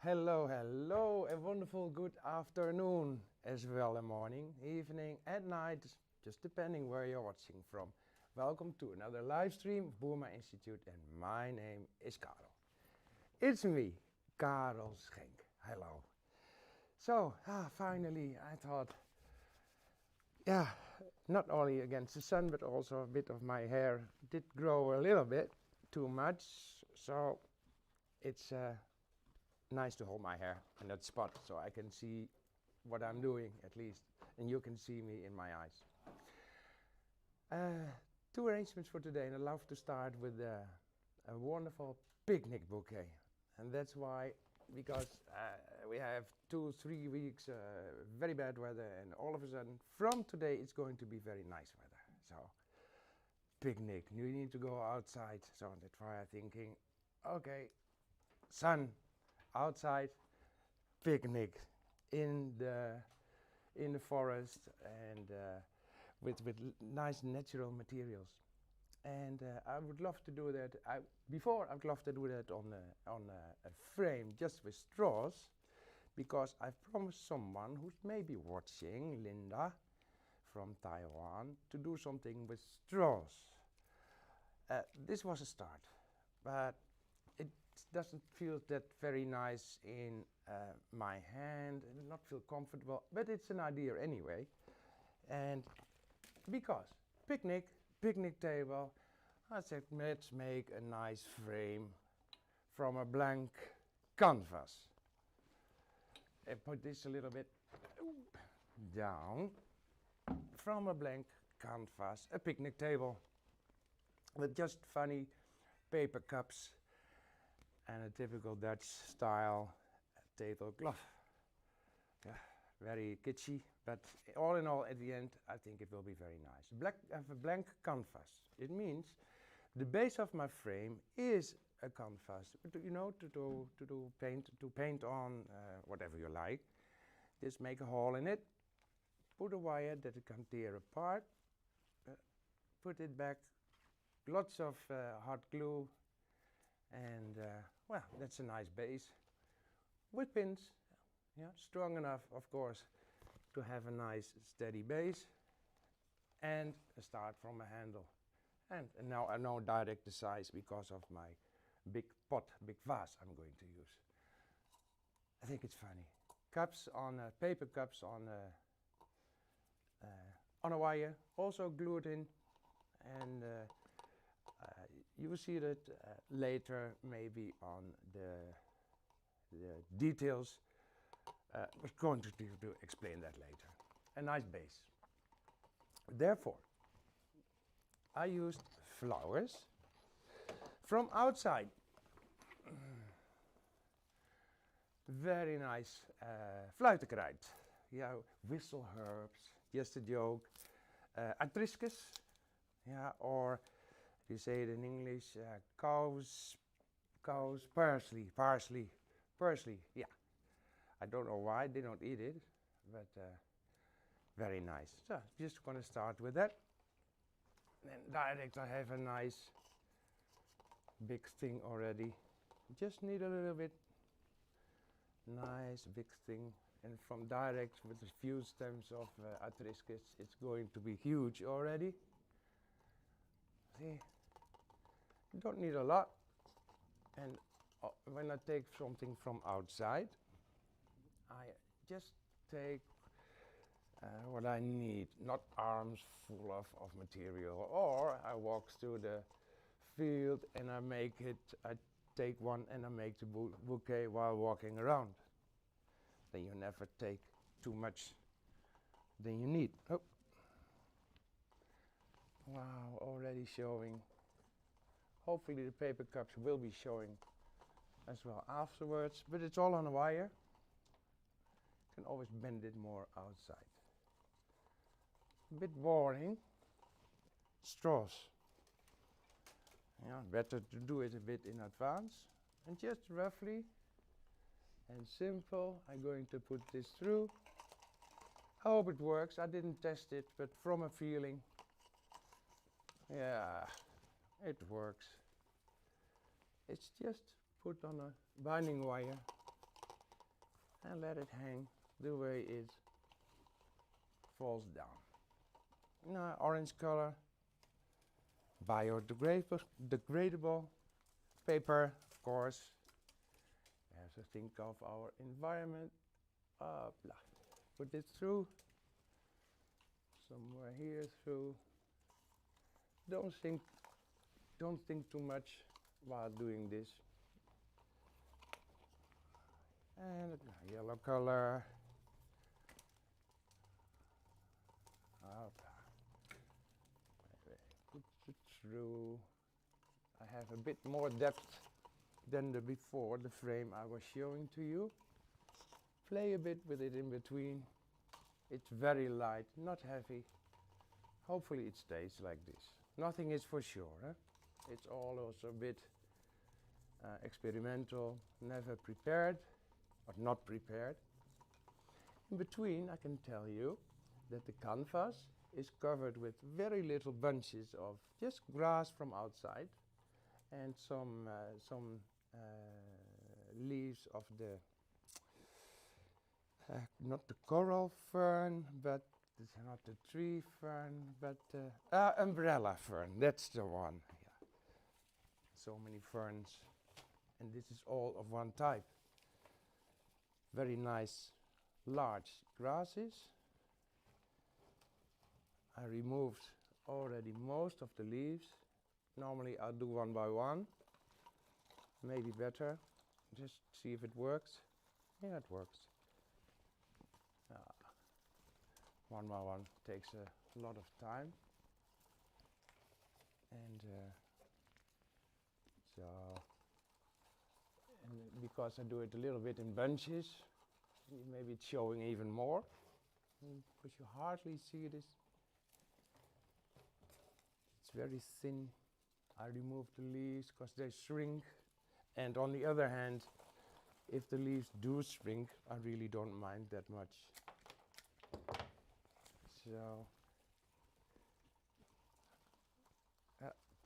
Hello, hello, a wonderful good afternoon as well, a morning, evening, at night, just depending where you're watching from. Welcome to another live stream of Boerma Instituut, and my name is Carel. It's me, Carel Schenk. Hello. So, finally, I thought, not only against the sun, but also a bit of my hair did grow a little bit too much, so it's nice to hold my hair in that spot so I can see what I'm doing at least, and you can see me in my eyes. Two arrangements for today, and I'd love to start with a wonderful picnic bouquet. And that's why, because we have 2-3 weeks very bad weather, and all of a sudden from today it's going to be very nice weather. So picnic, you need to go outside, so that's why I'm thinking, okay, sun, outside, picnic in the forest, and with nice natural materials. And I would love to do that. Before I'd love to do that on a frame just with straws, because I've promised someone who's maybe watching, Linda from Taiwan, to do something with straws. This was a start, but it doesn't feel that very nice in my hand, and not feel comfortable, but it's an idea anyway. And because picnic table, I said let's make a nice frame from a blank canvas. And put this a little bit down. From a blank canvas, a picnic table with just funny paper cups and a typical Dutch style tablecloth. Yeah, very kitschy, but all in all, at the end, I think it will be very nice. I have a blank canvas. It means the base of my frame is a canvas, to paint on whatever you like. Just make a hole in it, put a wire that it can tear apart, put it back, lots of hot glue, and well, that's a nice base with pins, strong enough, of course, to have a nice steady base, and a start from a handle. And now I know direct the size because of my big vase I'm going to use. I think it's funny. Cups on paper cups on a wire, also glued in, and you will see that later, maybe on the details. We're going to explain that later. A nice base. Therefore, I used flowers from outside. Very nice fluitenkruid. Whistle herbs, just a joke. Atriscus, or you say it in English, cow's parsley, yeah. I don't know why they don't eat it, but very nice. So just going to start with that. And direct I have a nice big thing already. Just need a little bit nice big thing, and from direct with a few stems of atriscus, it's going to be huge already. See, you don't need a lot. And when I take something from outside, I just take what I need, not arms full of material. Or I walk through the field and I take one and I make the bouquet while walking around. Then you never take too much than you need. Oh. Wow, already showing. Hopefully the paper cups will be showing as well afterwards, but it's all on a wire. You can always bend it more outside. A bit boring. Straws. Better to do it a bit in advance. And just roughly and simple, I'm going to put this through. I hope it works. I didn't test it, but from a feeling, it works. It's just put on a binding wire and let it hang the way it falls down. Now, orange color, biodegradable paper, of course. We have to think of our environment. Put it through, somewhere here through. Don't think too much while doing this. And yellow color. Put it through. I have a bit more depth than the before, the frame I was showing to you. Play a bit with it in between. It's very light, not heavy. Hopefully it stays like this. Nothing is for sure. It's all also a bit experimental, never prepared, or not prepared. In between, I can tell you that the canvas is covered with very little bunches of just grass from outside and some leaves of the not the coral fern, but it's not the tree fern, but umbrella fern. That's the one. Yeah. So many ferns, and this is all of one type. Very nice, large grasses. I removed already most of the leaves. Normally I'll do one by one. Maybe better. Just see if it works. Yeah, it works. One by one takes a lot of time. And because I do it a little bit in bunches, maybe it's showing even more. Because you hardly see this. It's very thin. I remove the leaves because they shrink. And on the other hand, if the leaves do shrink, I really don't mind that much. So,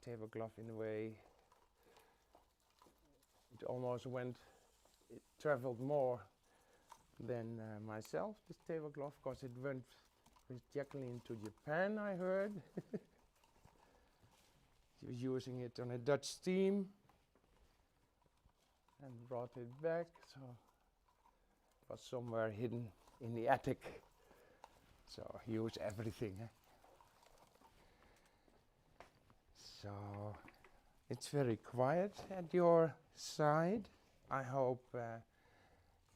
tablecloth in a way. It almost went, it traveled more than myself, this tablecloth, because it went with Jacqueline to Japan, I heard. She was using it on a Dutch team and brought it back, so it was somewhere hidden in the attic. So use everything. So it's very quiet at your side. I hope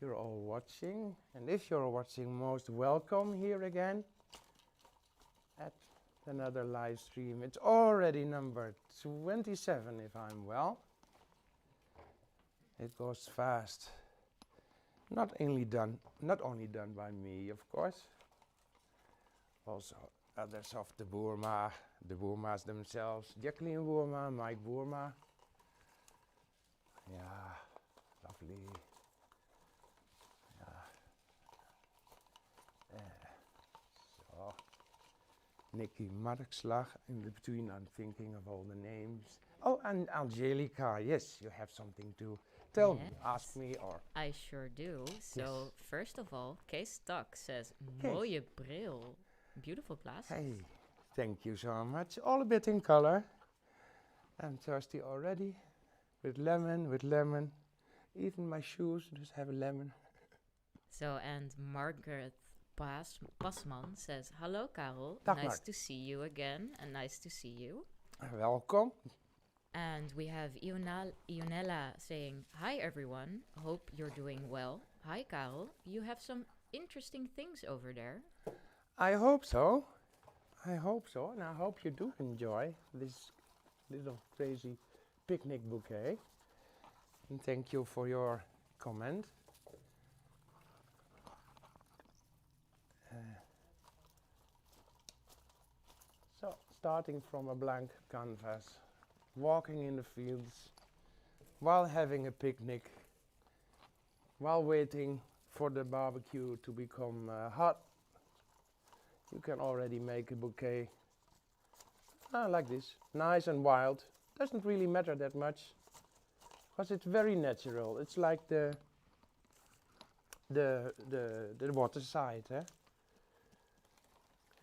you're all watching, and if you're watching, most welcome here again at another live stream. It's already number 27 if I'm well. It goes fast. Not only done by me, of course. Also others of the Boermas themselves, Jacqueline Boerma, Mike Boerma. Yeah, lovely. Yeah. So, Nikki Markslag, in between I'm thinking of all the names. Oh, and Angelica, yes, you have something to tell me, ask me, or... I sure do. So, first of all, Kees Stak says, mooie bril. Beautiful glasses. Hey, thank you so much. All a bit in color. I'm thirsty already. With lemon. Even my shoes just have a lemon. So, and Margaret Pasman says, hello, Carel. Dag, nice Mark. to see you again, and nice to see you. Welcome. And we have Ionella saying, hi, everyone. Hope you're doing well. Hi, Carel. You have some interesting things over there. I hope so, and I hope you do enjoy this little crazy picnic bouquet. And thank you for your comment. So, starting from a blank canvas, walking in the fields, while having a picnic, while waiting for the barbecue to become hot, you can already make a bouquet like this, nice and wild. Doesn't really matter that much, because it's very natural. It's like the the water side, eh?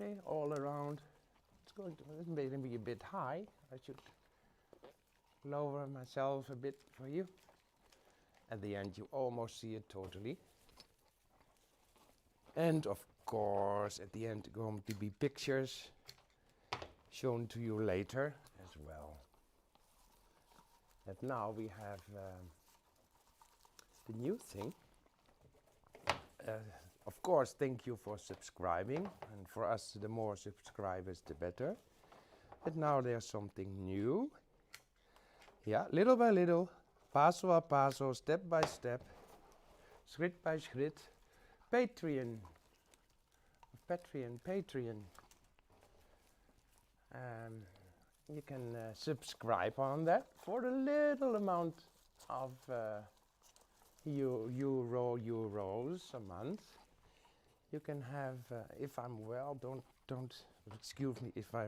Okay, all around. It's going to maybe a bit high. I should lower myself a bit for you. At the end, you almost see it totally. And of course, at the end, going to be pictures shown to you later as well. And now we have the new thing. Of course, thank you for subscribing, and for us, the more subscribers, the better. But now there's something new. Yeah, little by little, paso a paso, step by step, schritt by schritt. Patreon. You can subscribe on that for a little amount of euros a month. You can have, if I'm well, don't excuse me if I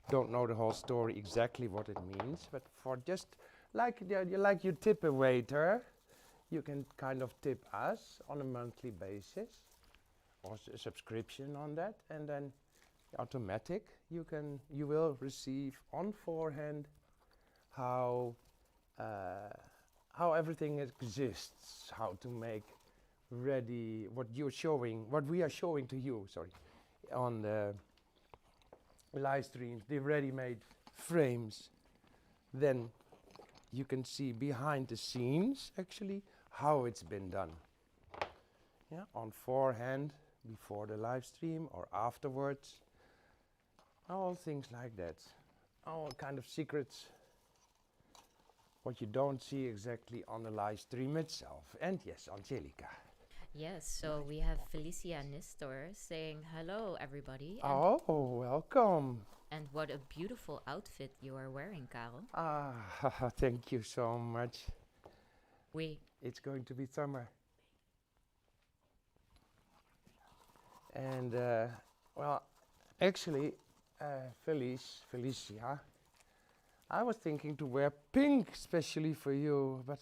don't know the whole story exactly what it means, but for just like you tip a waiter, you can kind of tip us on a monthly basis, or a subscription on that, and then automatic you will receive on forehand how everything exists, how to make ready what we are showing to you, on the live streams, the ready-made frames. Then you can see behind the scenes actually how it's been done. Yeah, on forehand, before the live stream or afterwards. All things like that. All kind of secrets. What you don't see exactly on the live stream itself. And yes, Angelica. Yes, so we have Felicia Nistor saying hello, everybody. Oh, welcome. And what a beautiful outfit you are wearing, Carel. Thank you so much. We. It's going to be summer. And, well, actually, Felicia, I was thinking to wear pink especially for you, but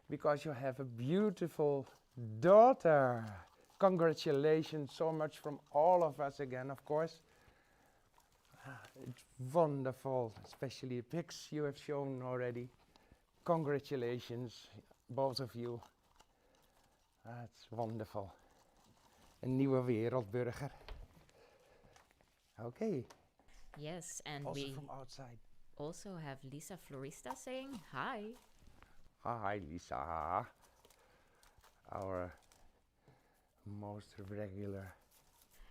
because you have a beautiful daughter. Congratulations so much from all of us again, of course. It's wonderful, especially the pics you have shown already. Congratulations, both of you. That's wonderful. Een nieuwe wereldburger. Okay. Yes, and Also we from outside. also have Lisa Florista saying hi. Hi, Lisa. Our most regular.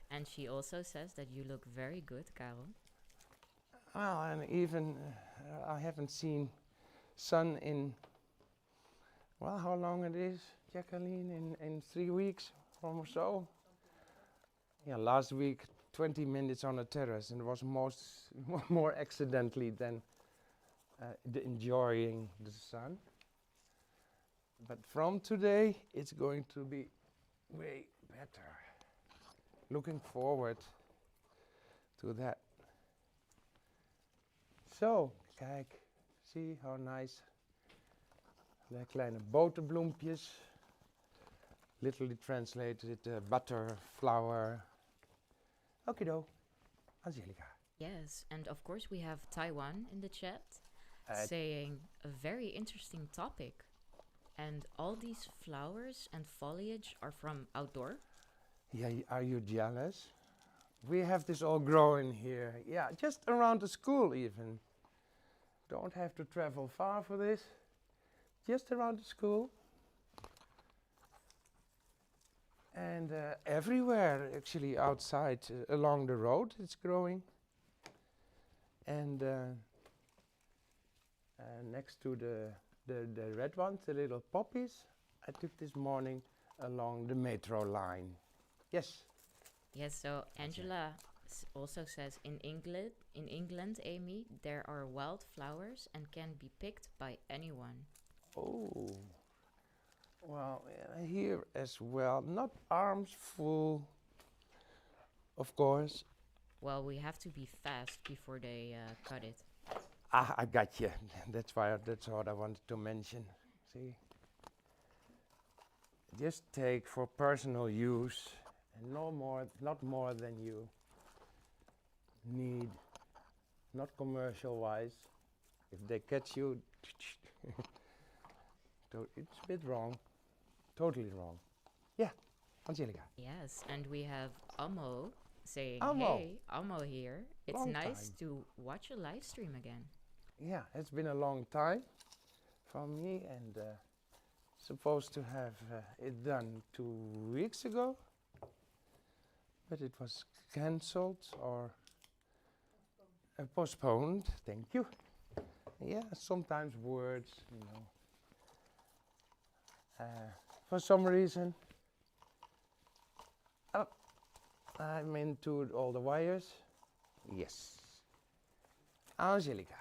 And she also says that you look very good, Carel. Well, and even I haven't seen sun in, well, how long it is, Jacqueline? In 3 weeks or so? Yeah, last week, 20 minutes on a terrace, and it was more accidentally than enjoying the sun. But from today, it's going to be way better. Looking forward to that. So, kijk, see how nice. De kleine boterbloempjes. Literally translated butter, flower. Okido, Angelica. Yes, and of course we have Taiwan in the chat saying a very interesting topic. And all these flowers and foliage are from outdoor? Yeah, are you jealous? We have this all growing here. Yeah, just around the school even. Don't have to travel far for this. Just around the school. And everywhere, actually, outside, along the road, it's growing. And next to the red ones, the little poppies, I took this morning along the metro line. Yes. Yes, so Angela also says in England, Amy, there are wildflowers and can be picked by anyone. Oh. Well, here as well, not arms full, of course. Well, we have to be fast before they cut it. I got you. That's what I wanted to mention. See, just take for personal use, and no more, not more than you need, not commercial wise. If they catch you, it's a bit wrong, totally wrong. Yeah, Angelica. Yes, and we have Amo saying, Amo. "Hey, Amo here. It's Long nice time. to watch a live stream again." Yeah, it's been a long time for me, and supposed to have it done 2 weeks ago, but it was cancelled or postponed. Thank you. Yeah, sometimes words, for some reason, I'm into all the wires. Yes. Angelica.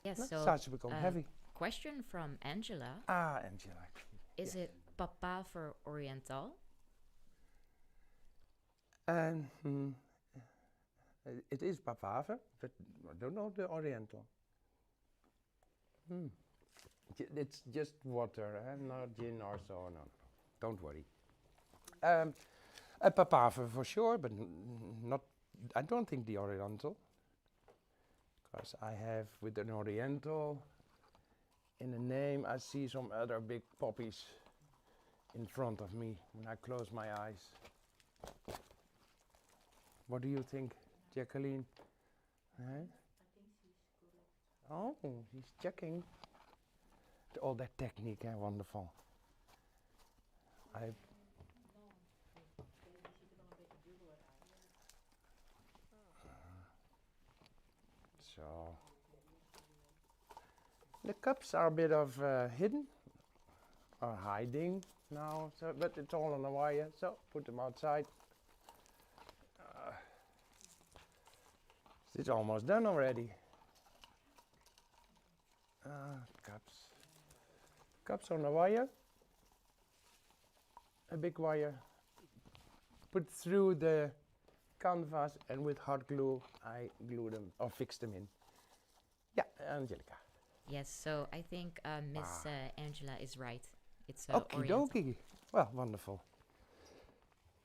Yes, That so starts to become heavy. question from Angela. Angela. Is Yes. it papa for Oriental? And it is Papave, but I don't know the Oriental. It's just water, not gin or so. No, don't worry. A Papave for sure, but not. I don't think the Oriental, because I have with an Oriental in the name. I see some other big poppies in front of me when I close my eyes. What do you think, Jacqueline? Huh? Oh, he's checking. All that technique, wonderful. So the cups are a bit of hidden or hiding now, so but it's all on the wire. So put them outside. It's almost done already. Cups on the wire. A big wire. Put through the canvas, and with hot glue I glue them or fix them in. Yeah, Angelica. Yes, so I think Miss Angela is right. It's Okie Oriental. dokie. Well, wonderful.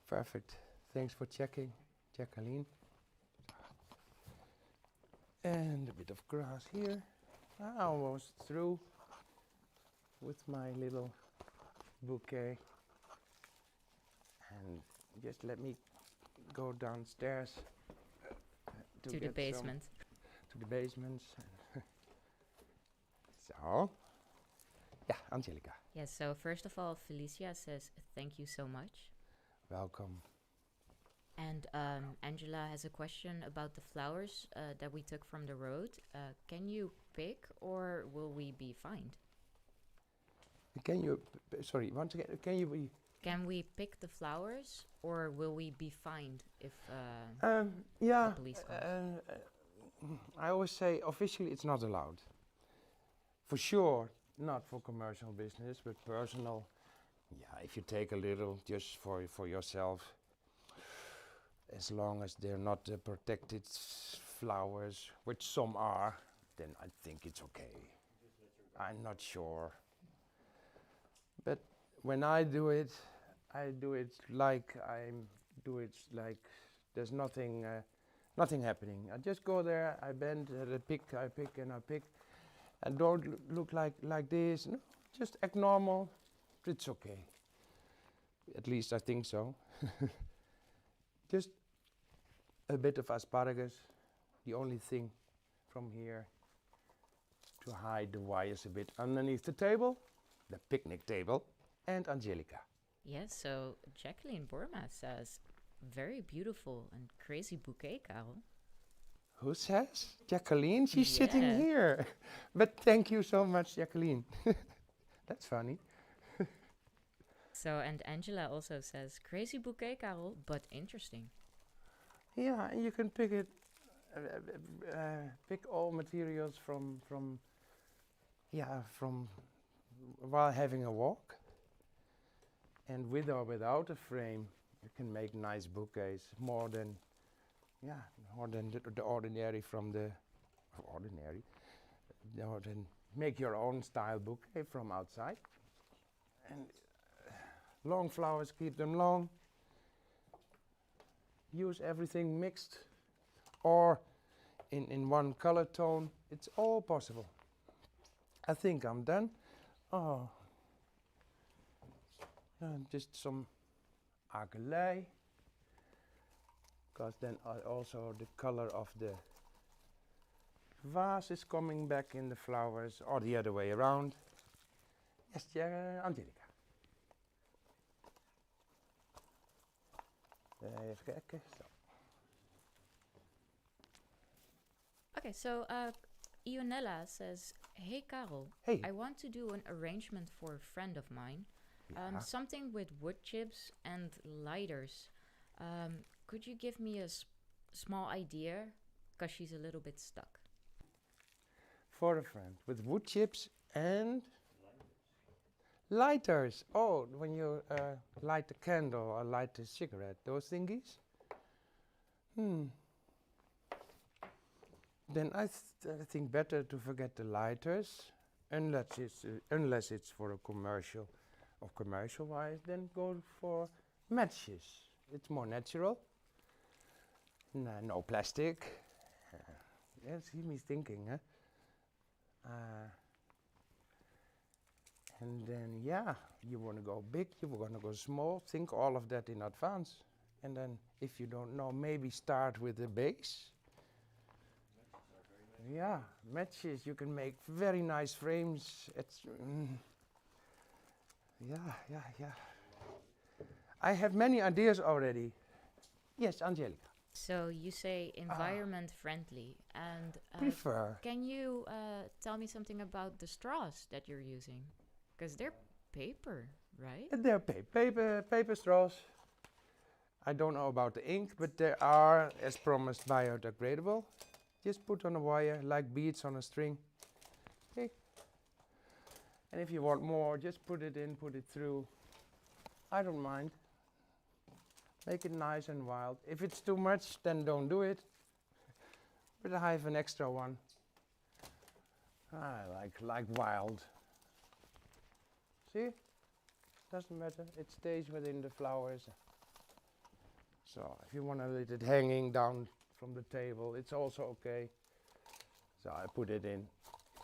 Perfect. Thanks for checking, Jacqueline. And a bit of grass here. Almost through with my little bouquet. And just let me go downstairs To the get basement. to the basements. So, yeah, Angelica, Yes, so first of all, Felicia says thank you so much. welcome. And Angela has a question about the flowers that we took from the road. Can you pick or will we be fined? Can you, sorry, once again, Can we pick the flowers or will we be fined if yeah, the police comes? I always say officially it's not allowed. For sure, not for commercial business, but personal. Yeah, if you take a little just for yourself, as long as they're not protected flowers, which some are, then I think it's okay. I'm not sure. But when I do it like there's nothing happening. I just go there, I bend, I pick, and don't look like this. No, just act normal. It's okay. At least I think so. Just a bit of asparagus, the only thing from here to hide the wires a bit underneath the table, the picnic table, and Angelica. Yes, so Jacqueline Boerma says, very beautiful and crazy bouquet, Carel. Who says? Jacqueline? She's sitting Yeah. here. But thank you so much, Jacqueline. That's funny. So, and Angela also says, crazy bouquet, Carel, but interesting. Yeah, and you can pick it, pick all materials from while having a walk. And with or without a frame, you can make nice bouquets, more than the ordinary from the ordinary. Then make your own style bouquet from outside. And Long flowers, keep them long. Use everything mixed or in one color tone. It's all possible. I think I'm done. Oh, just some akelei, because then also the color of the vase is coming back in the flowers, or the other way around. Yes, Angelica. Even kijken. Zo. Okay, so Ionella says, "Hey Carel, Hey. I want to do an arrangement for a friend of mine. Yeah. Something with wood chips and lighters. Could you give me a small idea? Because she's a little bit stuck." For a friend with wood chips and lighters. Oh, when you light a candle or light a cigarette, those thingies. Then I think better to forget the lighters, unless it's for a commercial or commercial wise. Then go for matches. It's more natural. No plastic. Yeah, see me thinking, huh? And then, yeah, you want to go big, you want to go small, think all of that in advance. And then, if you don't know, maybe start with the base. Yeah, matches, you can make very nice frames. It's, yeah. I have many ideas already. Yes, Angelica. So you say environment friendly, and Prefer. can you tell me something about the straws that you're using? Because they're paper, right? They're paper straws. I don't know about the ink, but they are, as promised, biodegradable. Just put on a wire, like beads on a string. Okay. And if you want more, just put it in, put it through. I don't mind. Make it nice and wild. If it's too much, then don't do it. But I have an extra one. I like wild. See? Doesn't matter. It stays within the flowers. So if you want to let it hanging down from the table, it's also okay. So I put it in.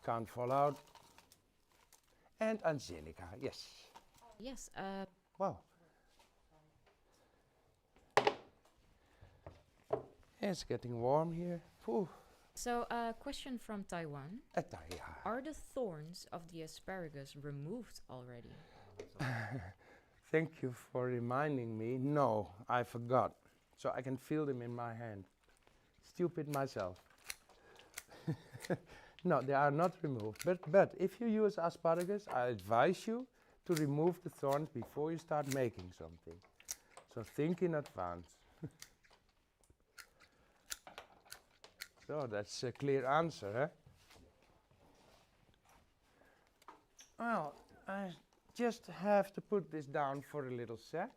Can't fall out. And Angelica, yes. Yes. Wow. It's getting warm here. Whew. So a question from Taiwan. Yeah. Are the thorns of the asparagus removed already? Thank you for reminding me. No, I forgot. So I can feel them in my hand. Stupid myself. No, they are not removed. But if you use asparagus, I advise you to remove the thorns before you start making something. So think in advance. So that's a clear answer, huh? Well, I just have to put this down for a little sec.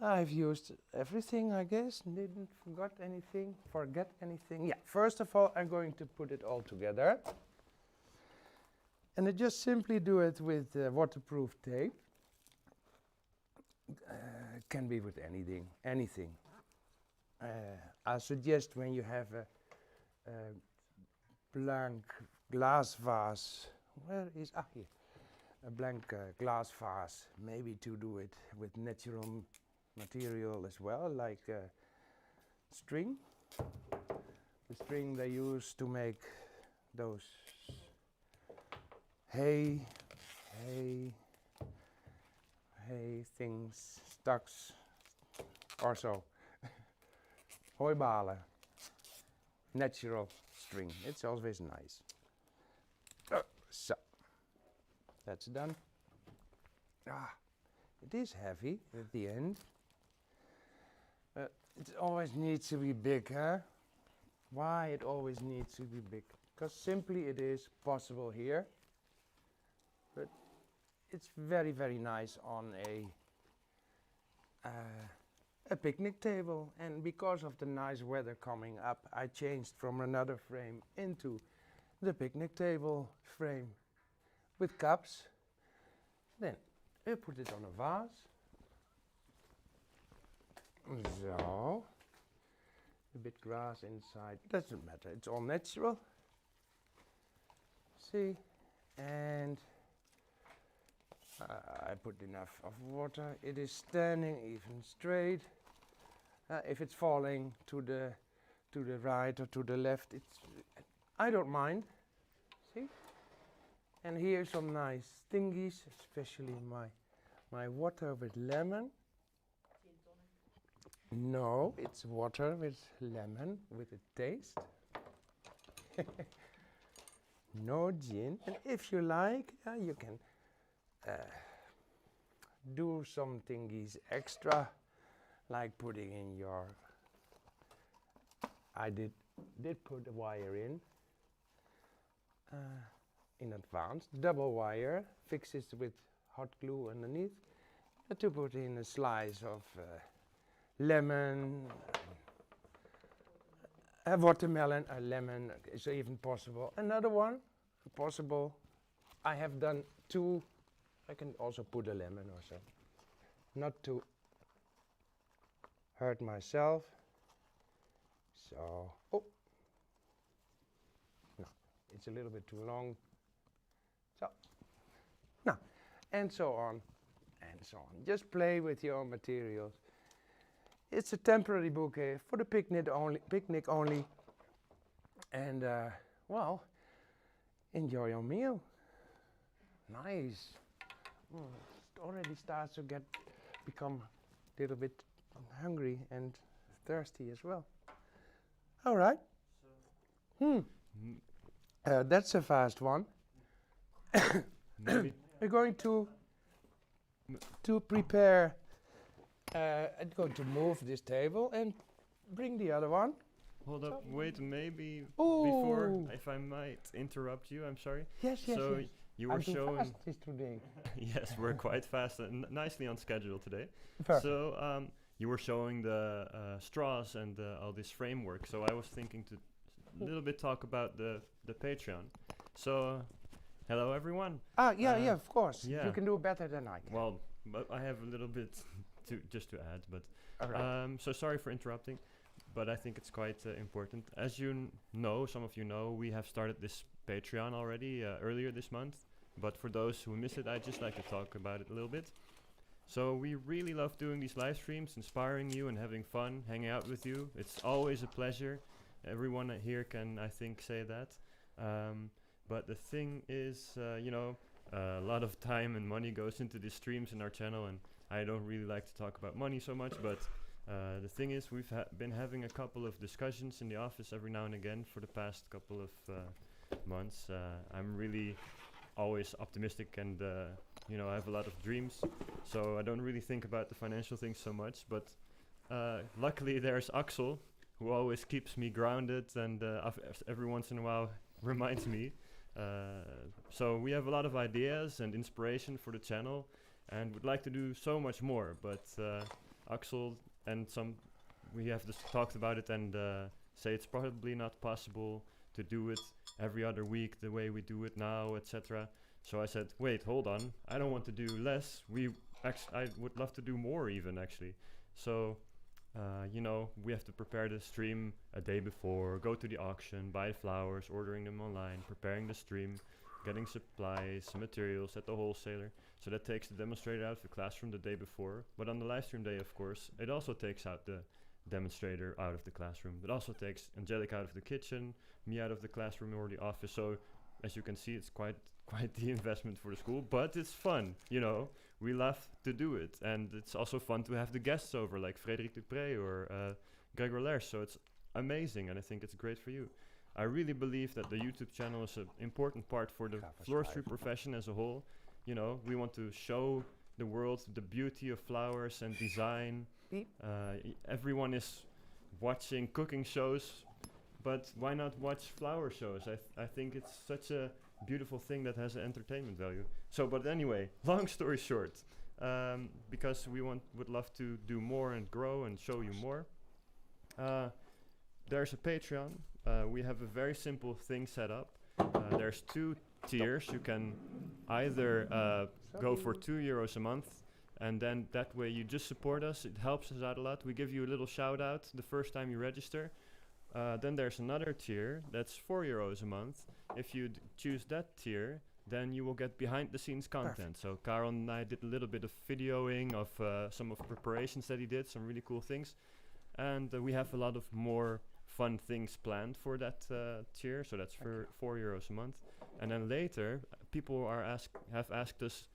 I've used everything, I guess. Didn't forget anything. Yeah, first of all, I'm going to put it all together. And I just simply do it with waterproof tape. Can be with anything. I suggest when you have a blank glass vase, here, a blank glass vase, maybe to do it with natural material as well, like string. The string they use to make those hay things, stocks, or so. Hooibalen, natural string. It's always nice. So, that's done. It is heavy at the end. It always needs to be big, huh? Why it always needs to be big? Because simply it is possible here. But it's very, very nice on a picnic table, and because of the nice weather coming up, I changed from another frame into the picnic table frame with cups. Then You put it on a vase. So, a bit grass inside, doesn't matter, it's all natural. See, and I put enough of water. It is standing even straight. If it's falling to the right or to the left, I don't mind. See, and here's some nice thingies, especially my water with lemon. No, it's water with lemon with a taste. No gin. And if you like, you can do some thingies extra, like putting in your. I did put a wire in advance, double wire, fix it with hot glue underneath, to put in a slice of lemon, a watermelon, a lemon is even possible. Another one, possible. I have done 2. I can also put a lemon or so. Not to hurt myself. So, oh, no, it's a little bit too long. So, no, and so on, and so on. Just play with your materials. It's a temporary bouquet for the picnic only, and well, enjoy your meal. Nice. It already starts to become a little bit hungry and thirsty as well. All right. That's a fast one. We're going to prepare. I'm going to move this table and bring the other one. Hold up, wait, maybe Ooh. before, if I might interrupt you, I'm sorry. Yes. So you were I'm too showing. fast this today. Yes, we're quite fast and nicely on schedule today. Perfect. So you were showing the straws and all this framework. So I was thinking to a little bit talk about the Patreon. So hello everyone. Yeah, of course. yeah. You can do better than I can. Well, but I have a little bit just to add, but All right. so sorry for interrupting, but I think it's quite important. As you know, some of you know, we have started this Patreon already earlier this month, but for those who miss it, I'd just like to talk about it a little bit. So we really love doing these live streams, inspiring you and having fun, hanging out with you. It's always a pleasure. Everyone here can, I think, say that. But the thing is, a lot of time and money goes into these streams in our channel, and I don't really like to talk about money so much, but the thing is, we've been having a couple of discussions in the office every now and again for the past couple of months. I'm really always optimistic and, I have a lot of dreams, so I don't really think about the financial things so much, but luckily there's Axel, who always keeps me grounded and every once in a while reminds me. So we have a lot of ideas and inspiration for the channel, and would like to do so much more, but Axel and we have just talked about it and say it's probably not possible to do it every other week the way we do it now, etc. So I said, wait, hold on, I don't want to do less. I would love to do more even, actually. So we have to prepare the stream a day before, go to the auction, buy flowers, ordering them online, preparing the stream, getting supplies, materials at the wholesaler. So that takes the demonstrator out of the classroom the day before. But on the live stream day, of course, it also takes out the demonstrator out of the classroom. It also takes Angelica out of the kitchen, me out of the classroom or the office. So as you can see, it's quite the investment for the school, but it's fun, We love to do it, and it's also fun to have the guests over, like Frédéric Dupré or Gregor Lersch. So it's amazing, and I think it's great for you. I really believe that the YouTube channel is an important part for the floristry profession as a whole. We want to show the world the beauty of flowers and design. Everyone is watching cooking shows, but why not watch flower shows? I think it's such a beautiful thing that has an entertainment value. So, but anyway, long story short, because we would love to do more and grow and show you more. There's a Patreon. We have a very simple thing set up. There's 2 tiers. You can either go for €2 a month. And then that way you just support us. It helps us out a lot. We give you a little shout out the first time you register. Then there's another tier that's €4 a month. If you choose that tier, then you will get behind the scenes content. So Carel and I did a little bit of videoing of some of the preparations that he did, some really cool things. And we have a lot of more fun things planned for that tier. So that's for €4 a month. And then later, people have asked us,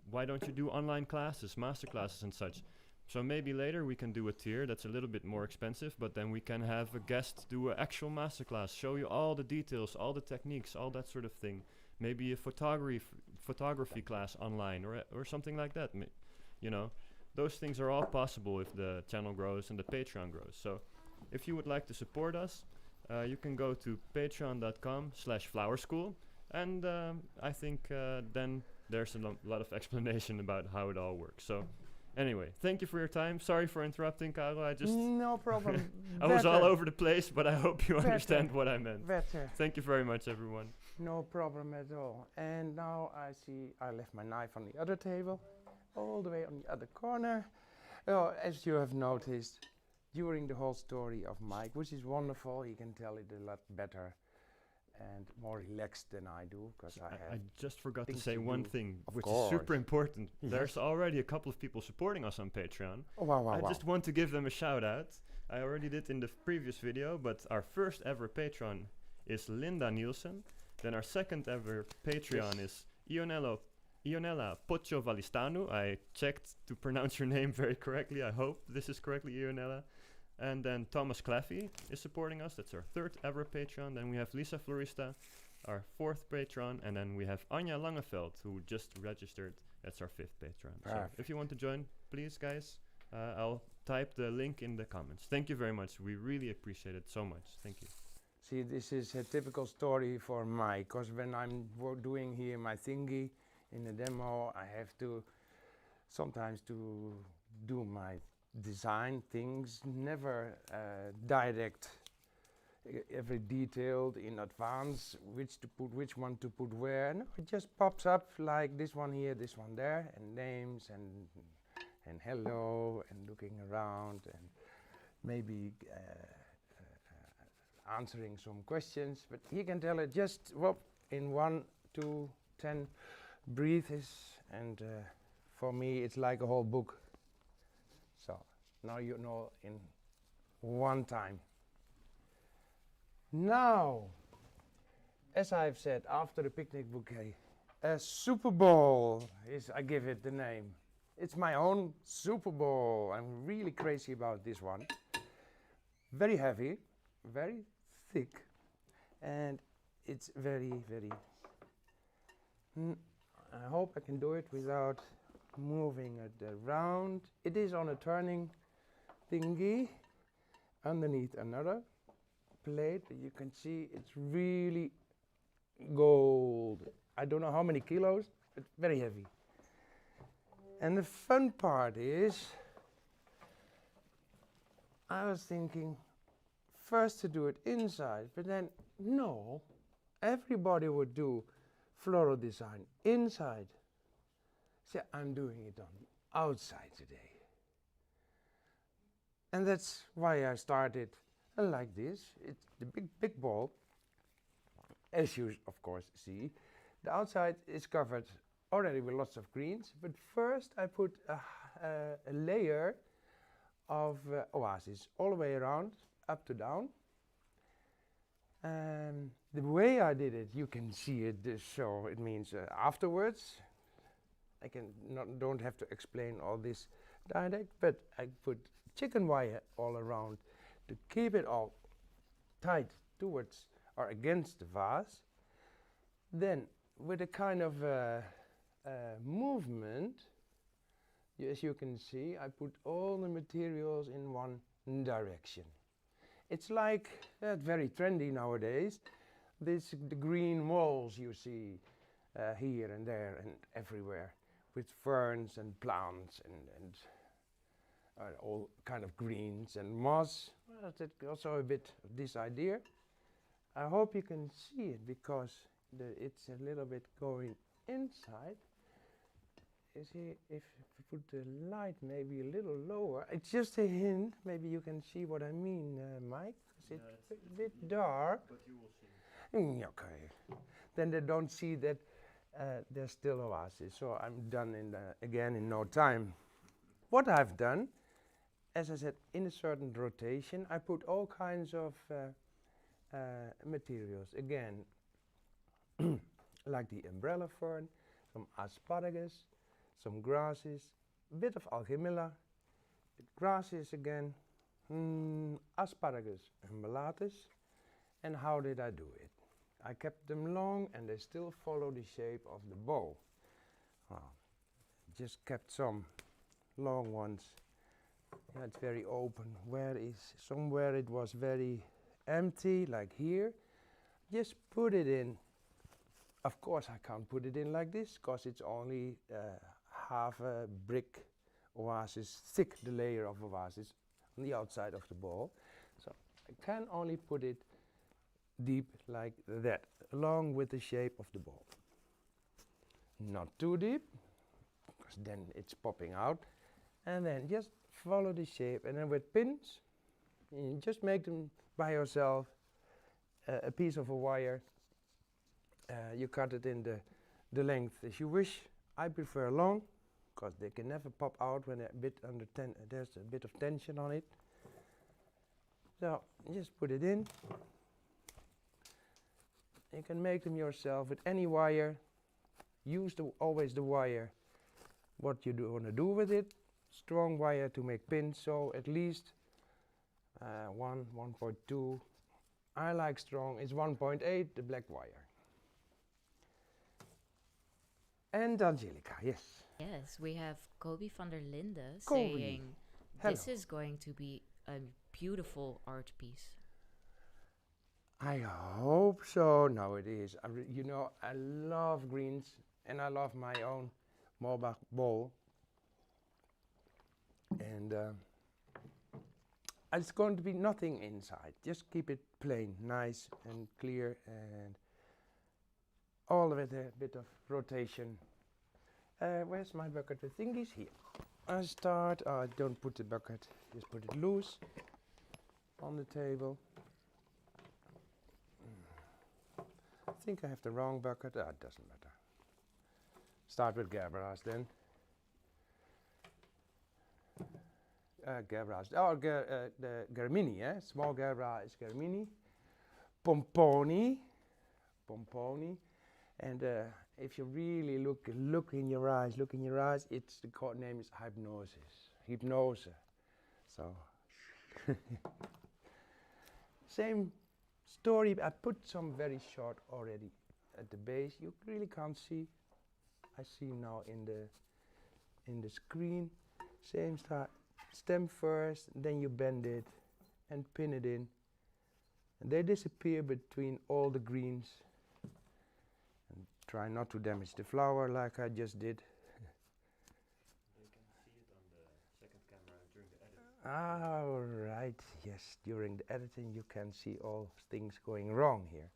why don't you do online classes, master classes and such? So maybe later we can do a tier that's a little bit more expensive, but then we can have a guest do an actual masterclass, show you all the details, all the techniques, all that sort of thing. Maybe a photography class online or something like that. You know, those things are all possible if the channel grows and the Patreon grows. So if you would like to support us, you can go to patreon.com/flowerschool. And I think then there's a lot of explanation about how it all works. So anyway, thank you for your time. Sorry for interrupting, Carel. No problem. I was all over the place, but I hope you understand what I meant. Better. Thank you very much, everyone. No problem at all. And now I see I left my knife on the other table, all the way on the other corner. Oh, as you have noticed, during the whole story of Mike, which is wonderful, he can tell it a lot better and more relaxed than I do, because I just forgot to things say to one do. thing, Of which is course. super important. Yes. There's already a couple of people supporting us on Patreon. Oh, wow, I wow. just want to give them a shout out. I already did in the previous video, but our first ever patron is Linda Nielsen. Then our second ever Patreon is Ionella Pocciovalistanu. I checked to pronounce your name very correctly. I hope this is correctly, Ionella. And then Thomas Claffey is supporting us. That's our third ever Patreon. Then we have Lisa Florista, our fourth patron. And then we have Anja Langeveld, who just registered. That's our fifth patron. So if you want to join, please, guys, I'll type the link in the comments. Thank you very much. We really appreciate it so much. Thank you. See, this is a typical story for Mike, because when I'm doing here my thingy in the demo, I have to sometimes to do my design things, never direct every detailed in advance, which one to put where. No, it just pops up like this one here, this one there, and names and hello and looking around and maybe answering some questions, but he can tell it just in 1, 2, 10 breathes, and for me it's like a whole book. So now you know in one time. Now, as I've said, after the picnic bouquet, a Super Bowl is, I give it the name. It's my own Super Bowl. I'm really crazy about this one. Very heavy, very thick, and it's very, very. I hope I can do it without moving it around. It is on a turning thingy underneath another plate, but you can see it's really gold. I don't know how many kilos, but very heavy. And the fun part is, I was thinking first to do it inside, but then no, everybody would do floral design inside. So I'm doing it on the outside today. And that's why I started like this. It's the big ball, as you of course see. The outside is covered already with lots of greens, but first I put a layer of oasis all the way around, up to down. The way I did it, you can see it, so it means afterwards. I don't have to explain all this direct, but I put chicken wire all around to keep it all tight towards or against the vase. Then with a kind of movement, as you can see, I put all the materials in one direction. It's like very trendy nowadays. The green walls you see here and there and everywhere, with ferns and plants and all kind of greens and moss. Well, that's also a bit of this idea. I hope you can see it because it's a little bit going inside. you see, if we put the light maybe a little lower, it's just a hint. Maybe you can see what I mean, Mike. Is it a bit dark? But you will see. Okay. Then they don't see that there's still oasis. So I'm done again in no time. What I've done, as I said, in a certain rotation, I put all kinds of materials. Again, like the umbrella fern, some asparagus, some grasses, a bit of alchemilla, grasses again, asparagus and melatus. And how did I do it? I kept them long and they still follow the shape of the bow. Just kept some long ones. Yeah, it's very open. Somewhere it was very empty, like here. Just put it in. Of course I can't put it in like this, because it's only half a brick oasis thick, the layer of oasis on the outside of the ball. So I can only put it deep like that, along with the shape of the ball. Not too deep, because then it's popping out. And then just follow the shape, and then with pins, you just make them by yourself, a piece of a wire. You cut it in the length as you wish. I prefer long, because they can never pop out when they're a bit under there's a bit of tension on it. So just put it in. You can make them yourself with any wire. Use always the wire what you want to do with it. Strong wire to make pins, so at least 1.2. I like strong, it's 1.8, the black wire. And Angelica, yes. Yes, we have Kobe van der Linde Kobe. saying this is going to be a beautiful art piece. I hope so. No, it is. You know, I love greens and I love my own Morbach bowl. And it's going to be nothing inside. Just keep it plain, nice and clear, and all of it a bit of rotation. Where's my bucket? The thing is here. I start, don't put the bucket, just put it loose on the table. I think I have the wrong bucket. It doesn't matter. Start with Gabbras then. Gabbras. Oh, the Germini, eh? Small Gabbra is Germini. Pomponi. And if you really look in your eyes, it's the code name is Hypnose. So, same story. I put some very short already at the base. You really can't see. I see now in the screen. Same start. Stem first, then you bend it and pin it in. And they disappear between all the greens. And try not to damage the flower like I just did. You can see it on the second camera during the edit. Alright, yes, during the editing you can see all things going wrong here.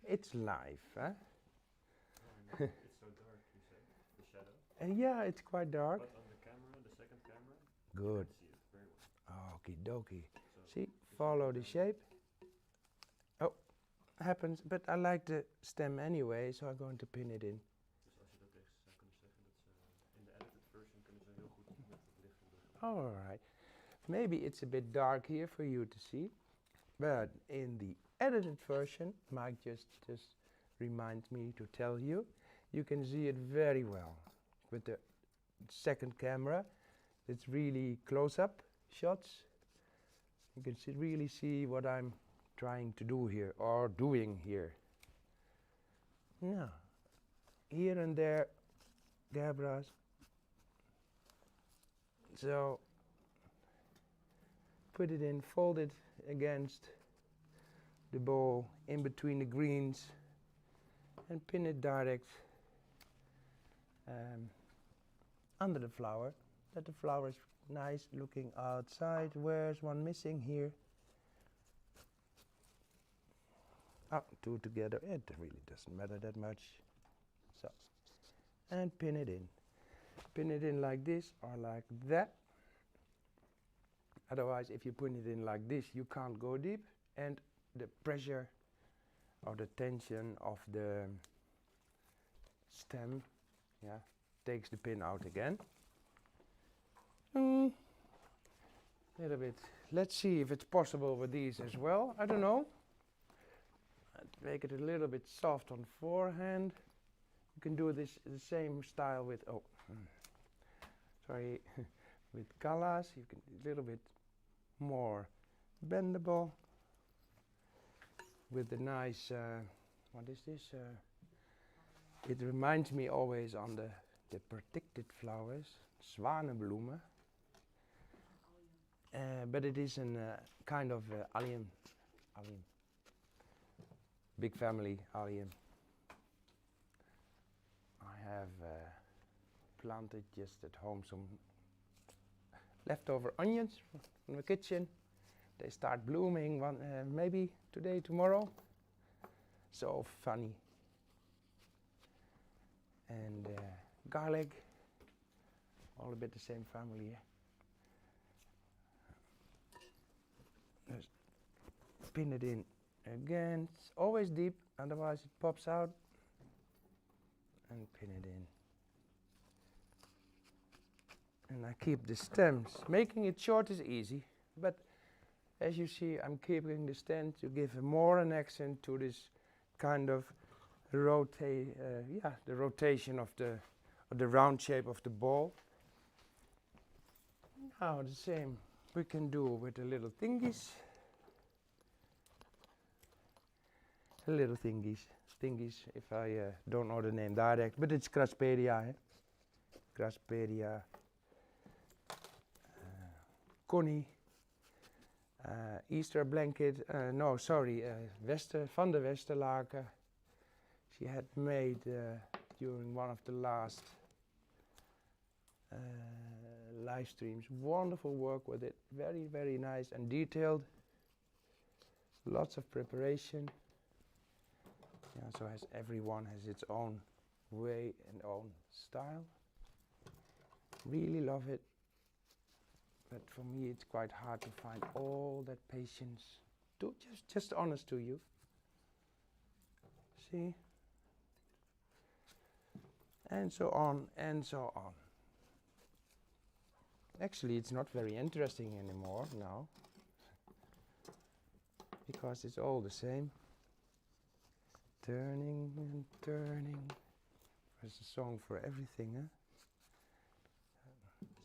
It's live, huh? It's so dark, you said, the shadow. Yeah, it's quite dark. But on the camera, the second camera, Good. you can see it very well. Okie dokie. So See, follow the shape. Oh, happens, but I like the stem anyway, so I'm going to pin it in. Dus als je dat tegen ze zou kunnen zeggen, dat ze in de edited version kunnen ze heel goed met het licht doen. Alright. Maybe it's a bit dark here for you to see, but in the edited version, Mike just reminds me to tell you, you can see it very well with the second camera. It's really close-up shots. You can really see what I'm trying to do here, or doing here. Now, here and there, Gabbras. So, put it in, fold it against the bowl, in between the greens, and pin it direct under the flower. That the flower is nice looking outside. Where's one missing here? Oh, two together. It really doesn't matter that much. So, and pin it in. pin it in like this or like that. Otherwise, if you put it in like this, you can't go deep, and the pressure or the tension of the stem, yeah, takes the pin out again. Little bit. Let's see if it's possible with these as well. I don't know. I'd make it a little bit soft on forehand. You can do this the same style with sorry, with colors. You can a little bit more bendable with the nice. What is this? It reminds me always on the protected flowers, zwanenbloemen. But it is a kind of allium, big family allium. I have planted just at home some leftover onions from the kitchen. They start blooming maybe today, tomorrow. So funny. And garlic, all a bit the same family. Yeah? Just pin it in again. It's always deep, otherwise it pops out. And pin it in. And I keep the stems. Making it short is easy, but as you see, I'm keeping the stem to give more an accent to this kind of the rotation of the round shape of the ball. Now the same we can do with the little thingies. The little thingies, if I don't know the name direct, but it's Grasperia. Grasperia, Connie, Easter blanket, no sorry, Van der Westerlaken. She had made during one of the last live streams. Wonderful work with it, very, very nice and detailed. Lots of preparation. Yeah, so everyone has its own way and own style. Really love it. But for me, it's quite hard to find all that patience. Just honest to you. See? And so on, and so on. Actually, it's not very interesting anymore now, because it's all the same. Turning and turning. There's a song for everything, huh?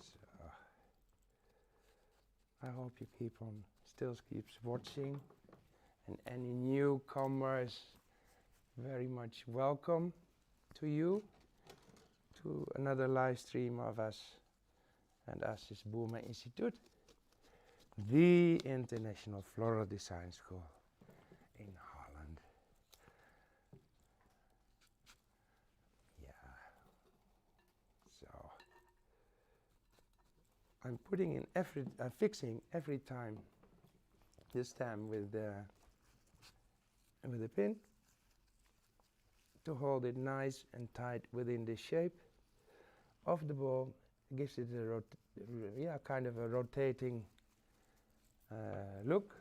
So, I hope you still keeps watching, and any newcomers, very much welcome to you. To another live stream of us, and us is Boerma Instituut, the international floral design school in Holland. Yeah. So I'm putting in fixing every time the stem with the pin to hold it nice and tight within the shape of the ball. Gives it a kind of a rotating look,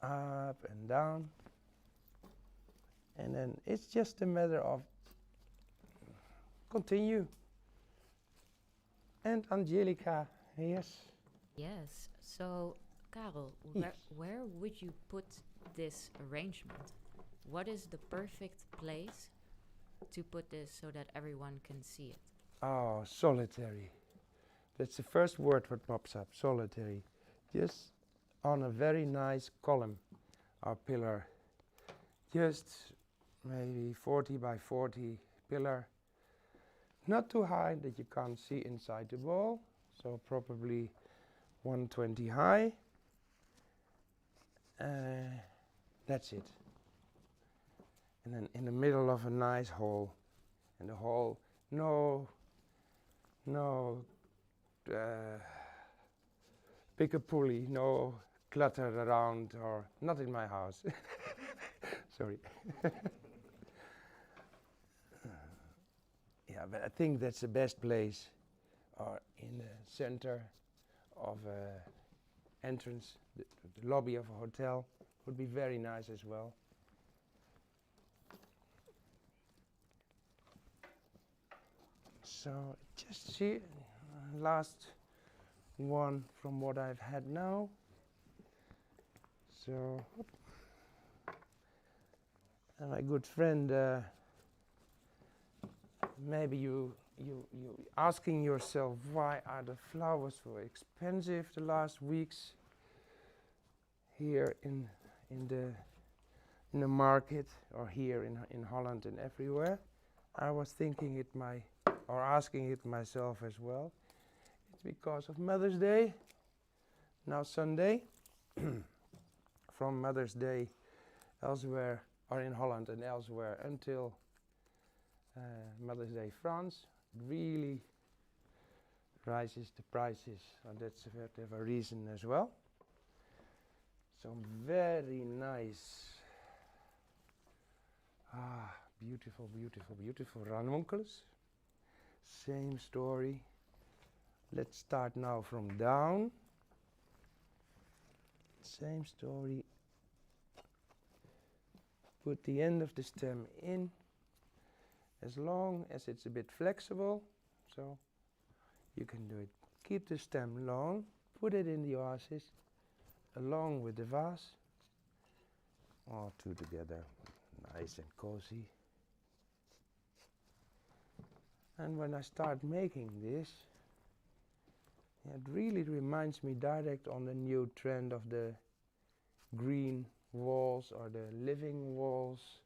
up and down, and then it's just a matter of continue. And Angelica, yes. Yes. So, Carel, Yes. where would you put this arrangement? What is the perfect place to put this so that everyone can see it? Oh, solitary. That's the first word what pops up, solitary. Just on a very nice column or pillar. Just maybe 40 by 40 pillar. Not too high that you can't see inside the ball, so probably 120 high. That's it. And then in the middle of a nice hole, and the hole, no pick-a-pulley, no clutter around, or not in my house. Sorry. yeah, but I think that's the best place, or in the center of a entrance, the lobby of a hotel would be very nice as well. So just see, last one from what I've had now. So, and my good friend, maybe you asking yourself, why are the flowers so expensive the last weeks here in the market, or here in Holland and everywhere? I was thinking it or asking it myself as well. It's because of Mother's Day, now Sunday. From Mother's Day elsewhere, or in Holland and elsewhere, until Mother's Day France, really rises the prices, and that's a reason as well. Some very nice, beautiful, beautiful, beautiful ranuncles. Same story. Let's start now from down. Same story. Put the end of the stem in, as long as it's a bit flexible, so you can do it. Keep the stem long, put it in the oasis, along with the vase, all two together, nice and cozy. And when I start making this, it really reminds me direct on the new trend of the green walls, or the living walls,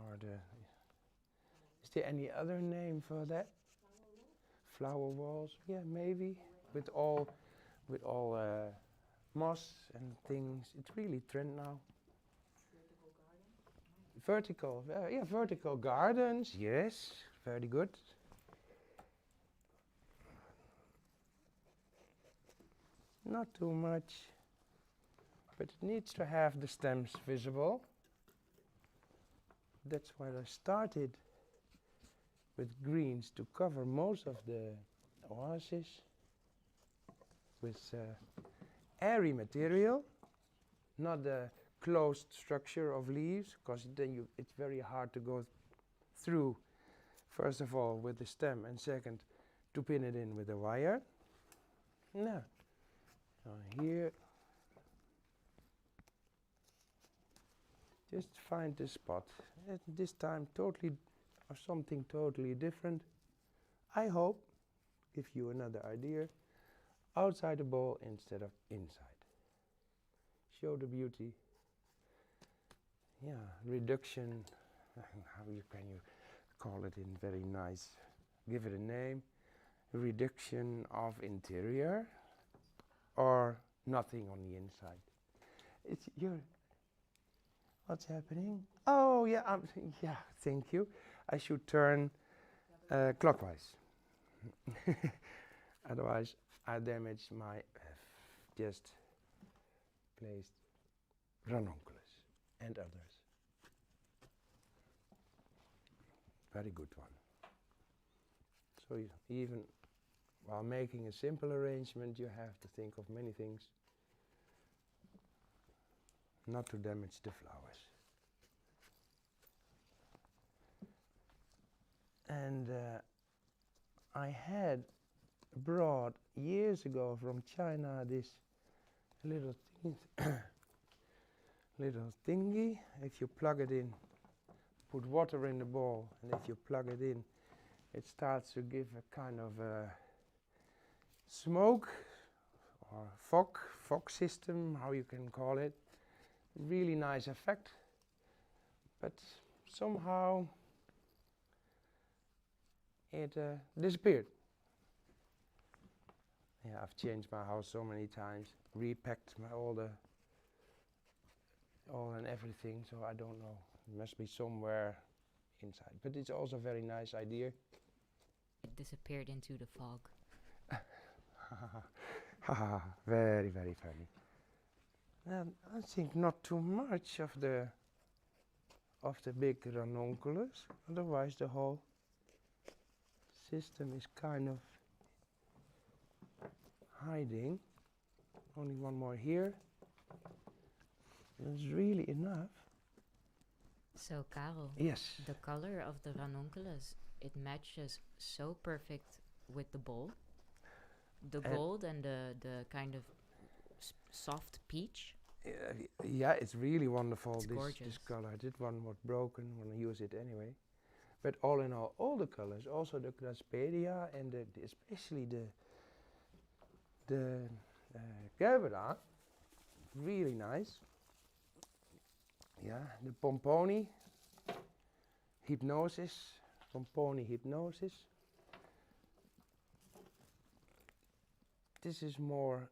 or is there any other name for that? Flower walls, yeah, maybe, with all moss and things. It's really trend now. Vertical, yeah, vertical gardens, yes, very good. Not too much, but it needs to have the stems visible. That's why I started with greens, to cover most of the oasis with airy material, not the closed structure of leaves, because then it's very hard to go through, first of all with the stem, and second to pin it in with a wire. No. So here, just find the spot. This time totally, or something totally different. I hope give you another idea. Outside the bowl instead of inside. Show the beauty. Yeah, reduction. How can you call it in very nice? Give it a name. Reduction of interior, or nothing on the inside. It's your. What's happening? Oh yeah, yeah. Thank you. I should turn clockwise. Otherwise, I damage my just placed ranuncles and others. Very good one. So even while making a simple arrangement, you have to think of many things, not to damage the flowers. And I had brought years ago from China this little little thingy. If you plug it in, put water in the bowl, and if you plug it in, it starts to give a kind of smoke or fog system, how you can call it. Really nice effect, but somehow it disappeared. Yeah, I've changed my house so many times, repacked all and everything, so I don't know. It must be somewhere inside, but it's also a very nice idea. It disappeared into the fog. Very, very funny. And I think not too much of the big ranunculus, otherwise the whole system is kind of hiding. Only one more here. That's really enough. So, Karel, Yes. the color of the ranunculus, it matches so perfect with the bowl. The And gold and the kind of soft peach. Yeah, it's really wonderful. It's This gorgeous. color. This one was broken. I'm gonna use it anyway. But all in all the colors, also the Graspedia and especially the Gerbera, really nice. Yeah, the Pomponi Hypnosis, Pomponi Hypnosis. This is more,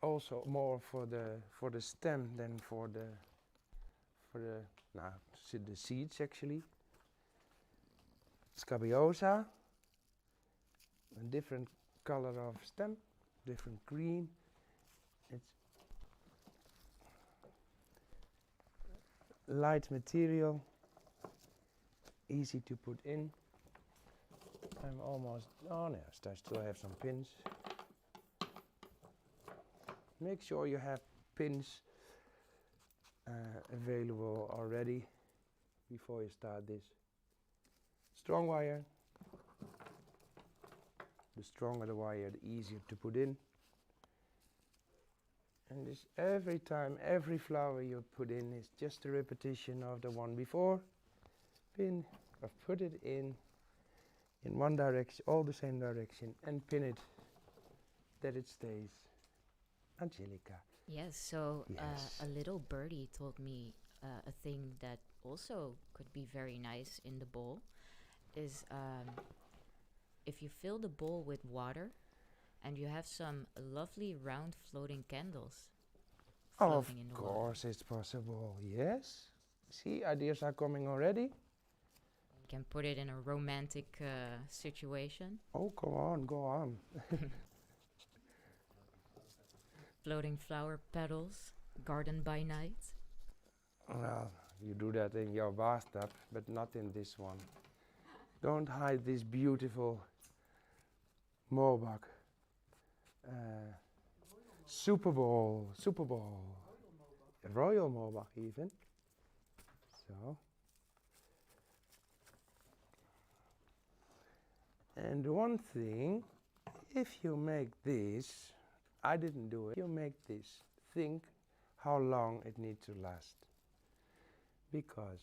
also more for the stem than for the the seeds actually. Scabiosa, a different color of stem, different green. It's light material, easy to put in. I'm almost, oh no, I still have some pins. Make sure you have pins available already before you start this. Strong wire. The stronger the wire, the easier to put in. And this every time, every flower you put in is just a repetition of the one before. Pin, or put it in one direction, all the same direction, and pin it that it stays. Angelica. Yes, so Yes. a little birdie told me a thing that also could be very nice in the bowl is if you fill the bowl with water and you have some lovely round floating candles Of floating in the water. course it's possible, yes. See, ideas are coming already. You can put it in a romantic situation. Oh, go on, go on. Floating flower petals, garden by night. Well, you do that in your bathtub, but not in this one. Don't hide this beautiful Morbach. Super Bowl, Royal Morbach even. So. And one thing, if you make this, I didn't do it, you make this, think how long it needs to last. Because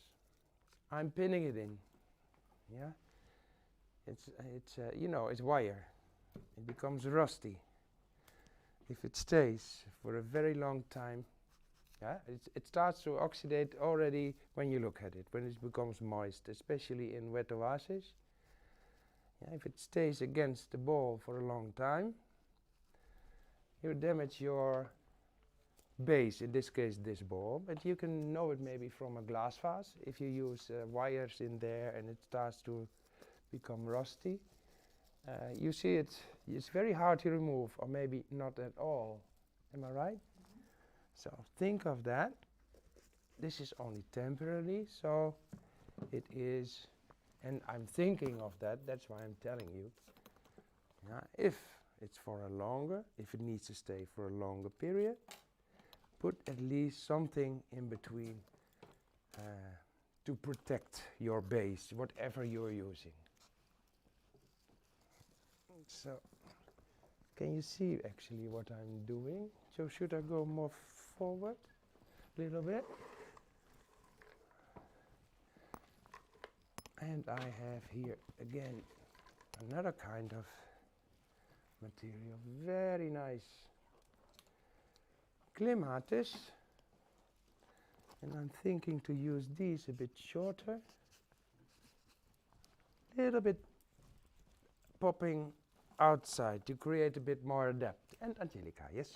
I'm pinning it in, yeah? It's it's wire. It becomes rusty. If it stays for a very long time, yeah, it starts to oxidate already when you look at it, when it becomes moist, especially in wet oases. Yeah, if it stays against the ball for a long time, you damage your base, in this case this ball, but you can know it maybe from a glass vase if you use wires in there and it starts to become rusty. You see it's very hard to remove, or maybe not at all. Am I right? So think of that. This is only temporarily, so it is, and I'm thinking of that, that's why I'm telling you. Yeah, if it's for a longer, if it needs to stay for a longer period, put at least something in between to protect your base, whatever you're using. So, can you see actually what I'm doing? So should I go more forward a little bit? And I have here again another kind of material, very nice clematis, and I'm thinking to use these a bit shorter, little bit popping outside to create a bit more depth. And Angelica, yes?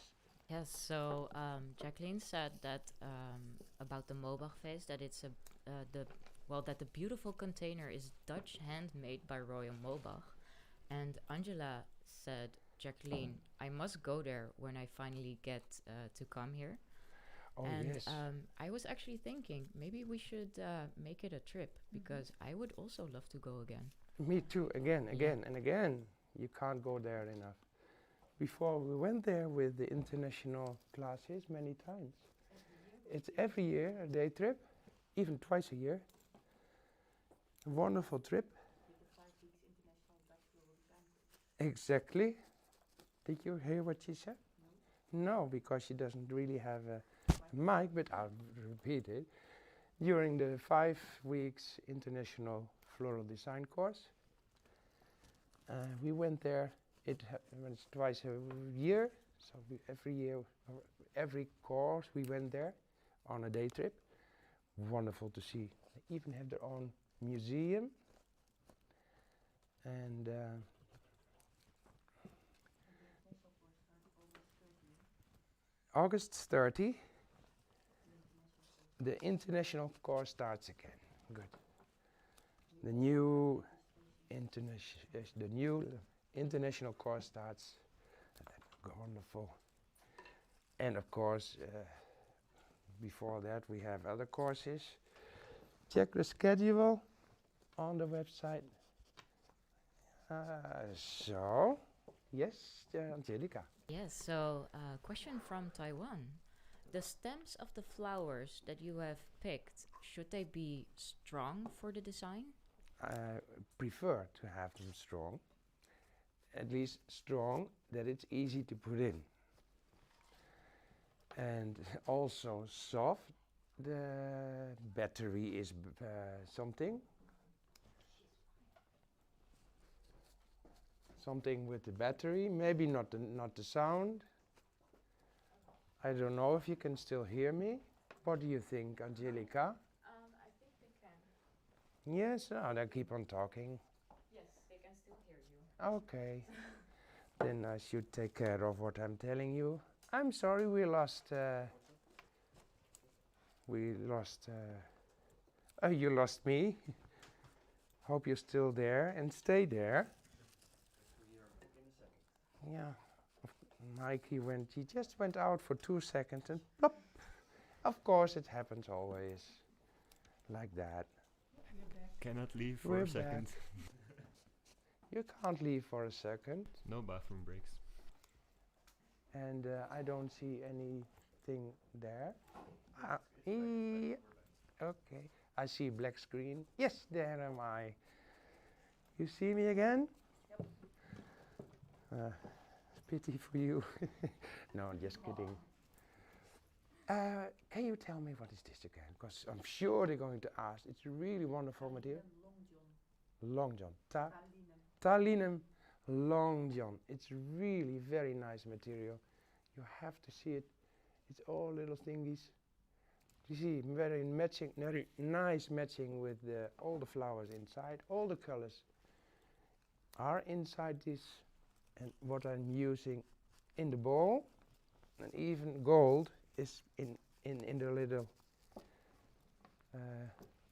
Yes, so Jacqueline said that about the Mobach vase that it's that the beautiful container is Dutch handmade by Royal Mobach, and Angela said, Jacqueline, I must go there when I finally get to come here. Oh, And yes. I was actually thinking maybe we should make it a trip because I would also love to go again. Me too, again, and again. You can't go there enough. Before we went there with the international classes many times. It's every year a day trip, even twice a year. A wonderful trip. Exactly. Did you hear what she said? No, because she doesn't really have a mic, but I'll repeat it. During the 5 weeks international floral design course, we went there. It's twice a year, so every year, every course we went there on a day trip. Wonderful to see. They even have their own museum. And August 30, the international course starts again. Good. The new international course starts. Wonderful. And of course, before that we have other courses. Check the schedule on the website. So, yes, Angelica. Yes, so question from Taiwan. The stems of the flowers that you have picked, should they be strong for the design? I prefer to have them strong, at least strong that it's easy to put in. And also soft. The battery is something with the battery, maybe not the sound. I don't know if you can still hear me. What do you think, Angelica? I think they can. Yes, they keep on talking. Yes, they can still hear you. Okay. Then I should take care of what I'm telling you. I'm sorry we lost. You lost me. Hope you're still there and stay there. Yeah. Mikey he just went out for 2 seconds and plop. Of course it happens always like that. Cannot leave for We're a second. You can't leave for a second. No bathroom breaks. And I don't see anything there. Okay. I see black screen. Yes, there am I. You see me again? Yep. Pity for you. No, I'm just kidding. Can you tell me what is this again? Because I'm sure they're going to ask. It's a really wonderful material. Long John. Talinum Long John. It's really very nice material. You have to see it. It's all little thingies. You see, very nice matching with all the flowers inside. All the colors are inside this. And what I'm using in the bowl, and even gold is in the little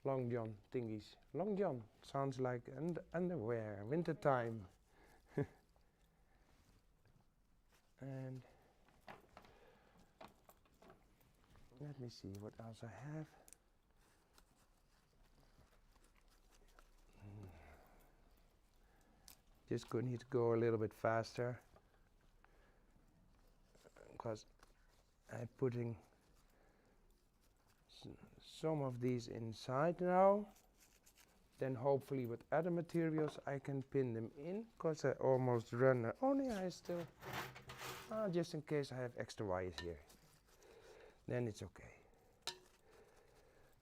Long John thingies. Long John sounds like underwear, winter time. And let me see what else I have. Just need to go a little bit faster because I'm putting some of these inside now. Then hopefully with other materials I can pin them in because I almost run. I still, just in case I have extra wires here. Then it's okay.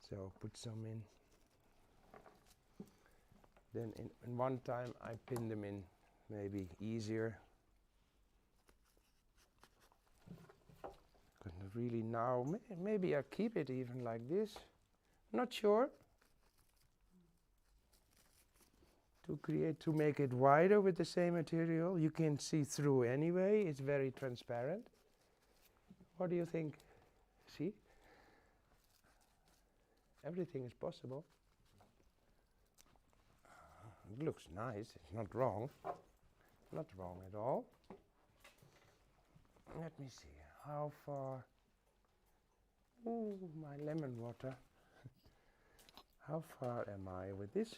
So put some in. Then in one time I pin them in, maybe easier. Couldn't really now, maybe I keep it even like this. Not sure. To make it wider with the same material. You can see through anyway, it's very transparent. What do you think? See? Everything is possible. It looks nice, it's not wrong. Not wrong at all. Let me see, how far? Ooh, my lemon water. How far am I with this?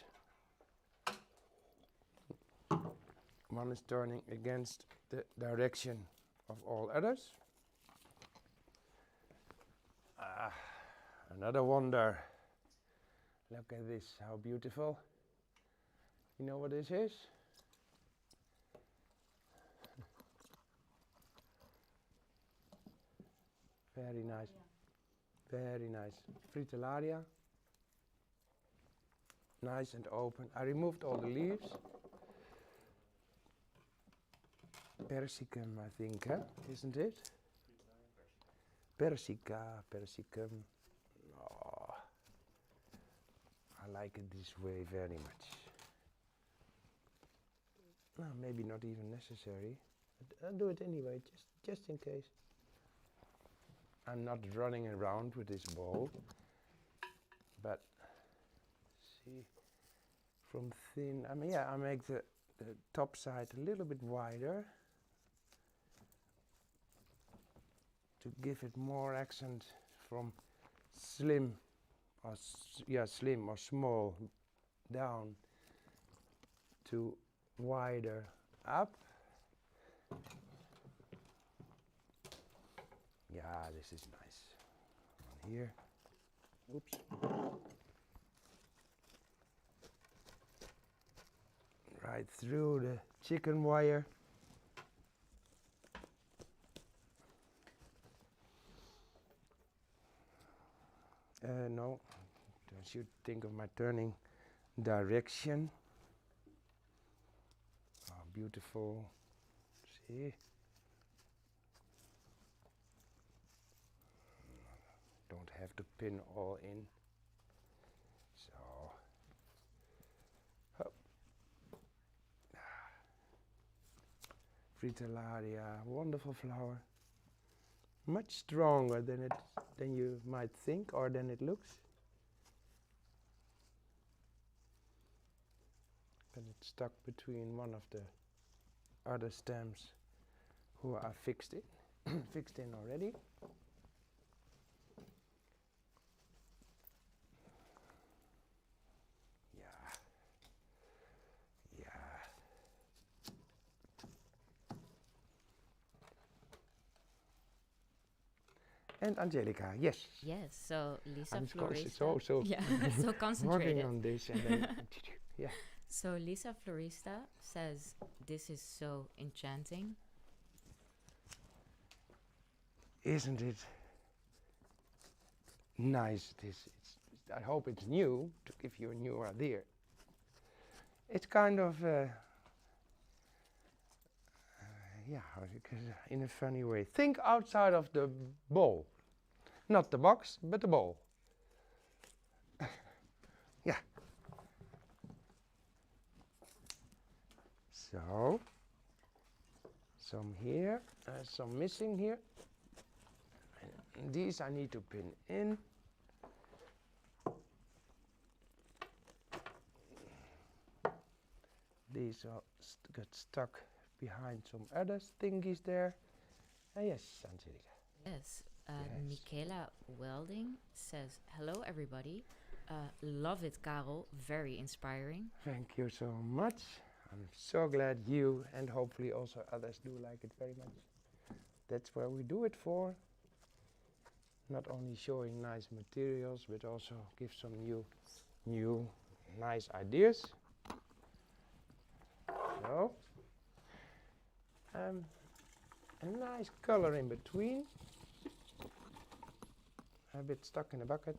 One is turning against the direction of all others. Another wonder. Look at this, how beautiful. You know what this is? Very nice. Very nice. Fritillaria. Nice and open. I removed all the leaves. Persicum, I think, huh? Isn't it? Persica, persicum. Oh, I like it this way very much. No, maybe not even necessary. But I'll do it anyway, just in case. I'm not running around with this bowl, but see, from thin. I mean, yeah, I make the top side a little bit wider to give it more accent from slim or slim or small down to wider up. Yeah, this is nice. On here. Oops. Right through the chicken wire. No, I should think of my turning direction. Oh, beautiful. See? Don't have to pin all in. So, hop. Fritillaria, wonderful flower. Much stronger than you might think or than it looks. But it's stuck between one of the other stems who are fixed in already. And Angelica, yes. Yes, so Lisa I'm Florista. so Yeah, so working concentrated. on this and then yeah. So Lisa Florista says, this is so enchanting. Isn't it nice? I hope it's new to give you a new idea. It's kind of in a funny way. Think outside of the bowl. Not the box, but the bowl. Yeah. So, some here, some missing here. And these I need to pin in. These are got stuck behind some other thingies there. Yes, Angelica. Yes, Michaela Welding says, hello everybody. Love it, Carel. Very inspiring. Thank you so much. I'm so glad you and hopefully also others do like it very much. That's where we do it for. Not only showing nice materials, but also give some new nice ideas. So, a nice color in between. A bit stuck in a bucket.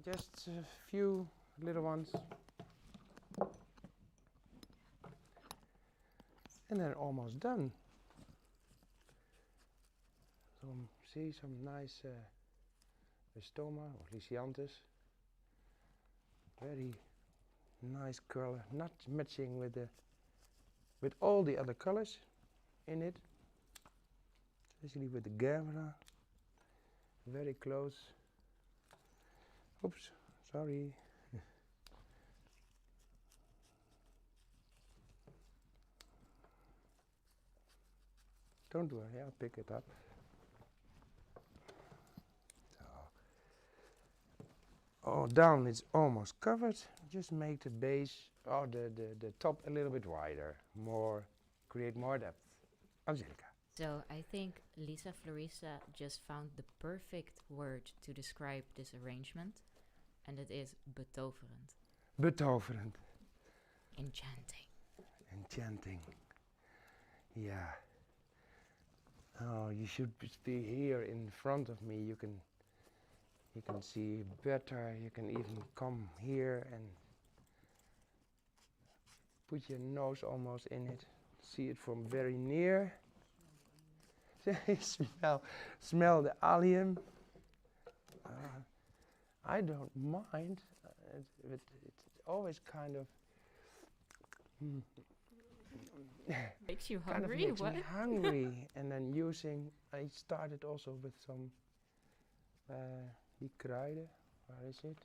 Just a few little ones. And then almost done. See some nice Stoma or Lysianthus. Very nice color, not matching with all the other colors in it, especially with the Gamera. Very close. Oops, sorry. Don't worry, I'll pick it up. So, Oh, down it's almost covered. Just make the base, or the top a little bit wider, create more depth. Angelica. So I think Lisa Florista just found the perfect word to describe this arrangement, and it is betoverend. Betoverend. Enchanting. Enchanting. Yeah. Oh, you should be here in front of me. You can see better. You can even come here and put your nose almost in it. See it from very near. smell the allium. I don't mind. It's always kind of Makes you kind of hungry? makes What? me hungry. And then I started also with some die kruiden. Where is it?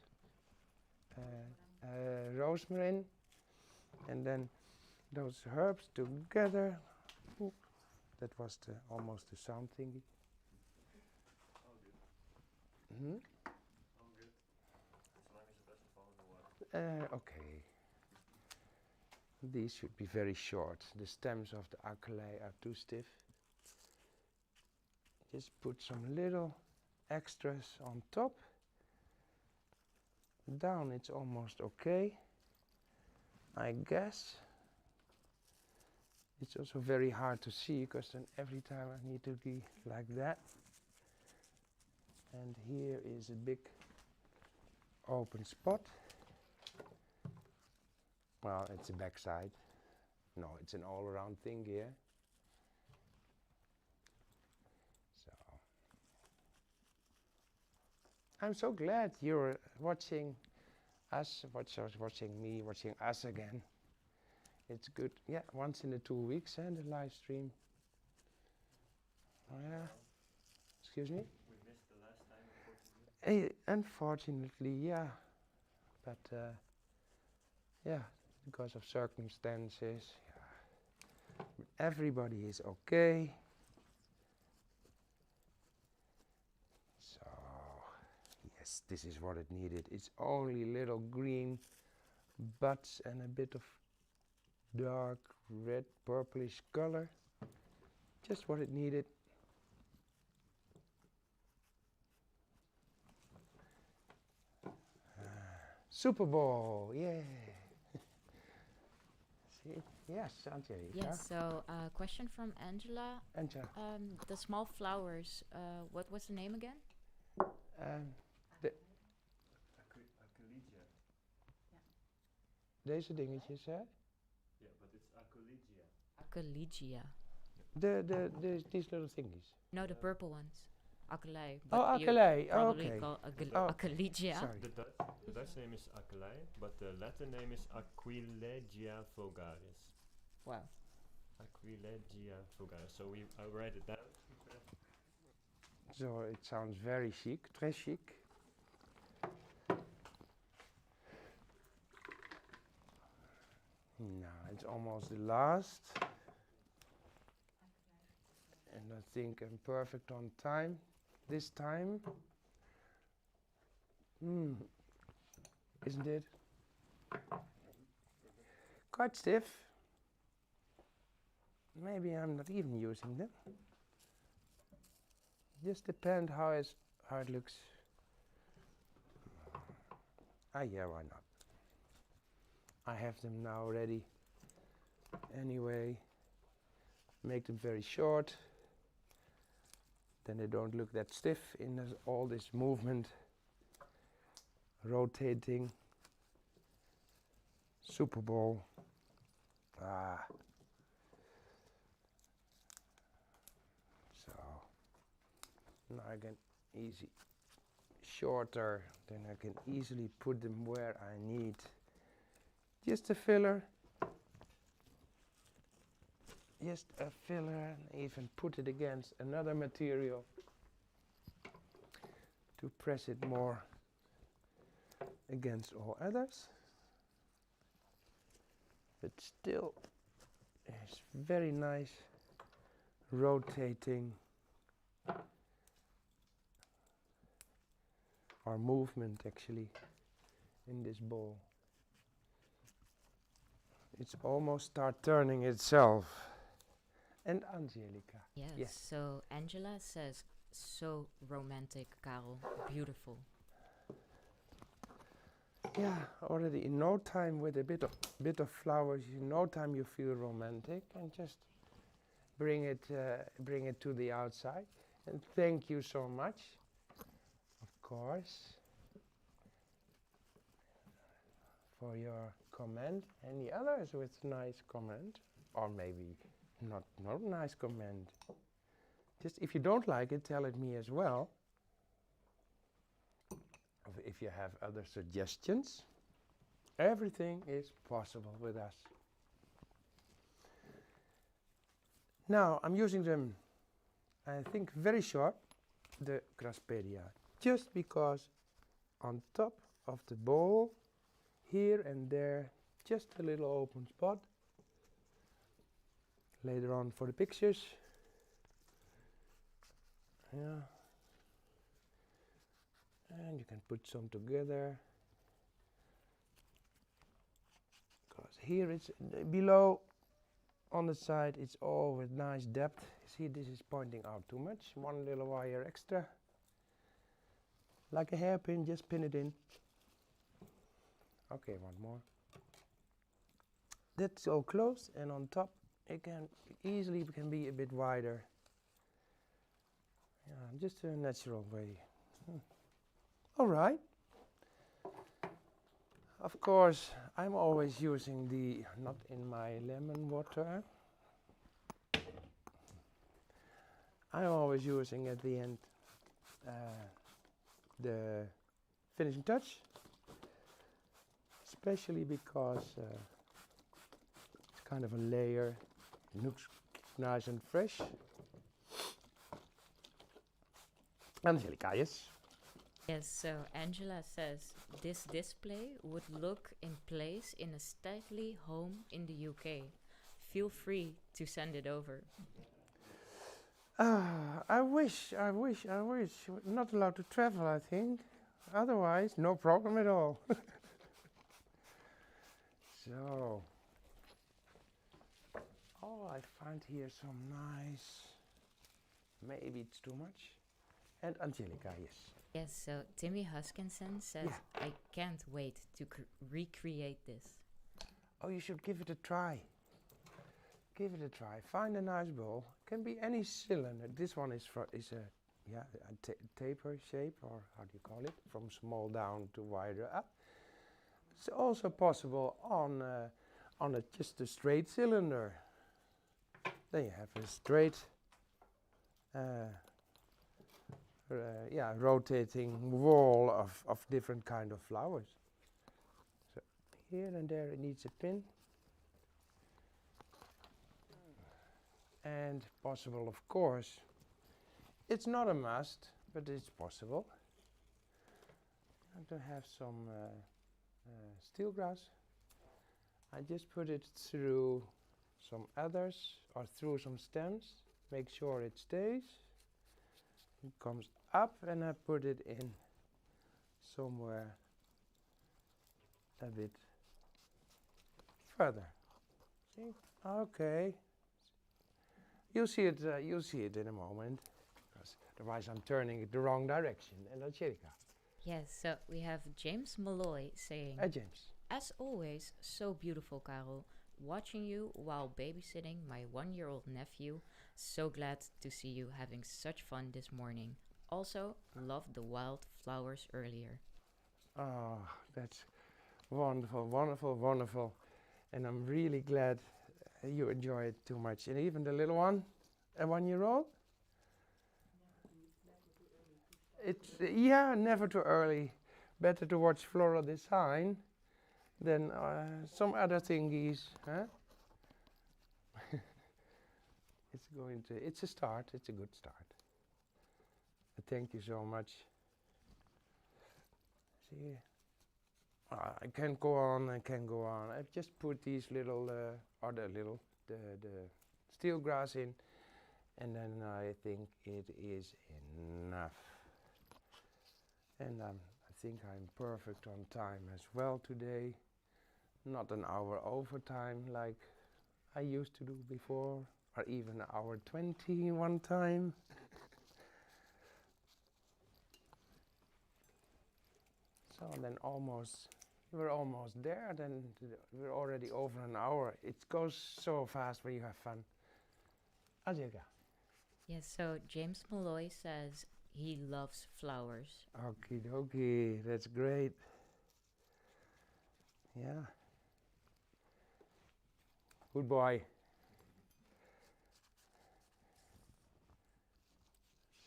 Rosemary. And then those herbs together. Ooh, that was almost the sound thingy. All good. Hmm? All good. As long as it doesn't fall in the water. Okay. These should be very short. The stems of the alkali are too stiff. Just put some little extras on top. Down it's almost okay, I guess. It's also very hard to see because then every time I need to be like that. And here is a big open spot. Well, it's a backside. No, it's an all-around thing here. So I'm so glad you're watching us, watching us again. It's good. Yeah, once in the 2 weeks and the live stream. Oh yeah. Excuse me? We missed the last time, Unfortunately, yeah. But yeah, because of circumstances. Yeah. But everybody is okay. So, yes, this is what it needed. It's only little green buds and a bit of dark red purplish color. Just what it needed. Super Bowl, yeah. See? Yes, Angelica. Yes, so question from Angela. Angela. The small flowers, what was the name again? Aculegia. Deze dingetjes, hè? Yeah, but it's Aculegia. Acalygia. These little thingies. No, the purple ones. Acalei. Oh, but you Acalei. Oh, probably okay. call Oh, Acalygia. Sorry. The Dutch name is Acalei, but the Latin name is Aquilegia vulgaris. Wow. Aquilegia vulgaris. So I'll write it down. So it sounds very chic, très chic. Now it's almost the last. And I think I'm perfect on time. This time. Isn't it? Quite stiff. Maybe I'm not even using them. Just depend how it looks. Yeah, why not? I have them now ready. Anyway, make them very short. Then they don't look that stiff in all this movement. Rotating. Super Bowl. So now I can shorter, then I can easily put them where I need. Just a filler. Just a filler, and even put it against another material to press it more against all others. But still, it's very nice rotating or movement actually. in this bowl. It's almost start turning itself. And Angelica. Yes. Yes. So Angela says, so romantic, Carel. Beautiful. Yeah, already in no time with a bit of flowers, in no time you feel romantic, and just bring it to the outside. And thank you so much, of course, for your comment. Any others with nice comment, or maybe not nice comment? Just if you don't like it, tell it me as well. If you have other suggestions, everything is possible with us. Now I'm using them, I think, very short, the Craspedia, just because on top of the bowl, here and there, just a little open spot. Later on for the pictures. Yeah. And you can put some together. Because here it's below on the side, it's all with nice depth. See, this is pointing out too much. One little wire extra. Like a hairpin, just pin it in. Okay, one more. That's all close, and on top it can easily be a bit wider. Yeah, just a natural way. All right. Of course, I'm always using the, not in my lemon water. I'm always using at the end the finishing touch, especially because it's kind of a layer, looks nice and fresh. Angelica, yes? Yes, so Angela says, this display would look in place in a stately home in the UK. Feel free to send it over. I wish. Not allowed to travel, I think. Otherwise, no problem at all. So, oh, I find here some nice, maybe it's too much. And Angelica, yes. Yes, so Timmy Huskinson says, I can't wait to recreate this. Oh, you should give it a try. Give it a try. Find a nice bowl. Can be any cylinder. This one is a taper shape, or how do you call it? From small down to wider up. It's also possible on just a straight cylinder. Then you have a straight, rotating wall of different kind of flowers. So here and there it needs a pin. And possible, of course, it's not a must, but it's possible to have some steel grass. I just put it through some others or through some stems, make sure it stays. It comes up, and I put it in somewhere a bit further. See? Okay. You'll see it. You'll see it in a moment. Because otherwise, I'm turning it the wrong direction. And Angelica. Yes, so we have James Malloy saying, Hi, James. as always, so beautiful, Carel. Watching you while babysitting my 1-year-old nephew. So glad to see you having such fun this morning. Also, loved the wild flowers earlier. Oh, that's wonderful, wonderful, wonderful. And I'm really glad you enjoy it too much. And even the little one, a 1-year-old? It's, never too early. Better to watch Floral design than some other thingies, huh? It's a start, it's a good start. Thank you so much. See, I can go on, I've just put these little, the steel grass in, and then I think it is enough. And I think I'm perfect on time as well today. Not an hour overtime like I used to do before, or even an hour 20 one time. So then we're almost there, then we're already over an hour. It goes so fast when you have fun. Ajega. Yes, so James Malloy says he loves flowers. Okie dokie, that's great. Yeah. Good boy.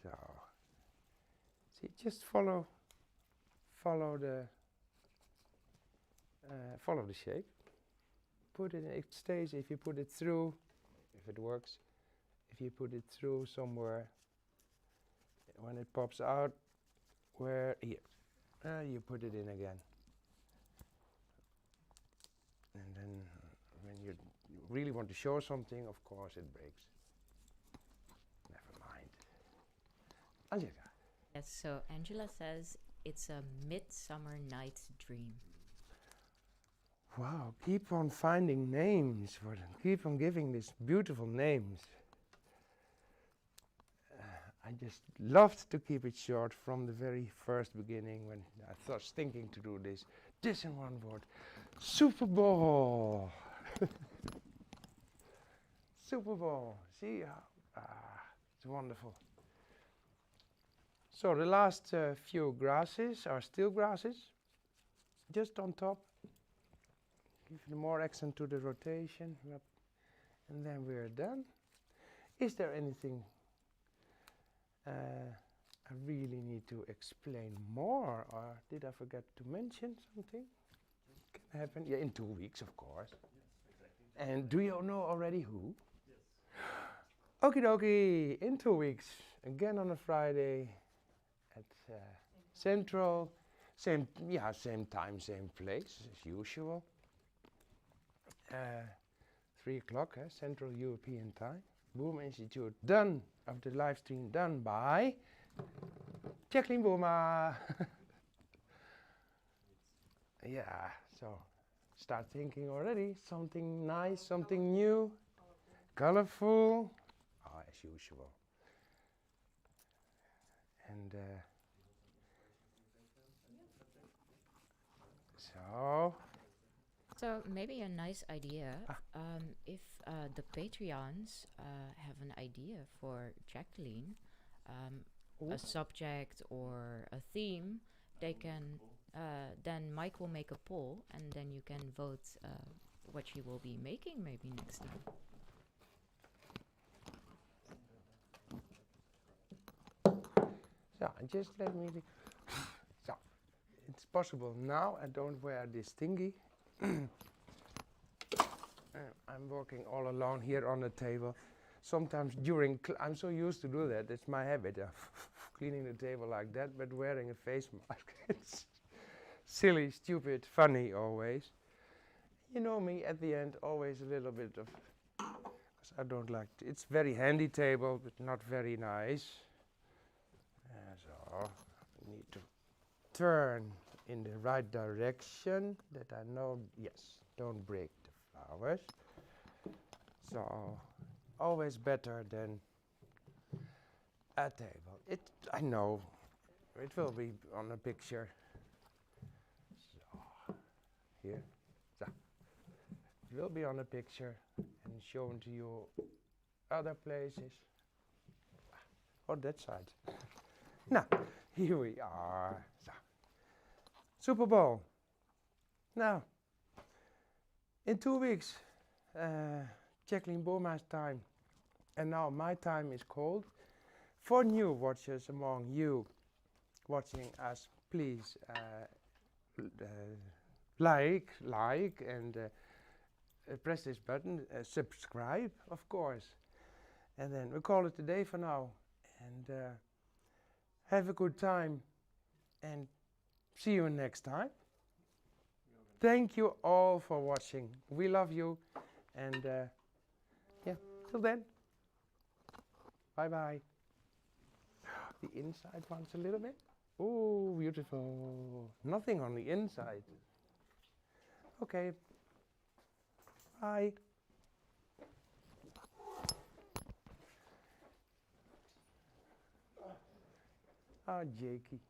So, see, just follow the shape. Put it. It stays if you put it through. If it works, if you put it through somewhere, when it pops out, where here, you put it in again. And then when you really want to show something, of course it breaks. Never mind. Angela. Yes, so Angela says it's a midsummer night's dream. Wow, keep on finding names for them. Keep on giving these beautiful names. I just loved to keep it short from the very first beginning when I was thinking to do this. This in one word. Super Bowl. Super Bowl. See, it's wonderful. So the last few grasses are still grasses, just on top. Give more accent to the rotation. Yep. And then we're done. Is there anything I really need to explain more, or did I forget to mention something? Can happen? Yeah, in 2 weeks, of course. Yes, exactly. And do you know already who? Yes. Okie dokie, in 2 weeks, again on a Friday at Central, same time, same place as usual. 3 o'clock, Central European time. Boerma Instituut, done, of the live stream done by Jacqueline Boerma. Yeah, so start thinking already, something nice, something new, colorful, as usual. And So maybe a nice idea, if the Patreons have an idea for Jacqueline, a subject or a theme, they can, then Mike will make a poll and then you can vote what she will be making maybe next time. So just let me, so it's possible now I don't wear this thingy. I'm working all alone here on the table. Sometimes during, I'm so used to do that, it's my habit of cleaning the table like that, but wearing a face mask. It's silly, stupid, funny always. You know me, at the end, always a little bit of, because I don't like, it's very handy table, but not very nice. So, I need to turn in the right direction, that I know, yes, don't break the flowers. So, always better than a table. I know, it will be on a picture. So, here, so, it will be on a picture and shown to you other places. Oh, that side. Now, here we are. So. Super Bowl. Now, in 2 weeks, Jacqueline Boerma's time, and now my time is called. For new watchers among you watching us, please like and press this button, subscribe, of course. And then we call it a day for now. And have a good time and see you next time. Thank you all for watching. We love you. And yeah, till then. Bye bye. The inside ones a little bit. Oh, beautiful. Nothing on the inside. Okay. Bye. Ah, Jakey.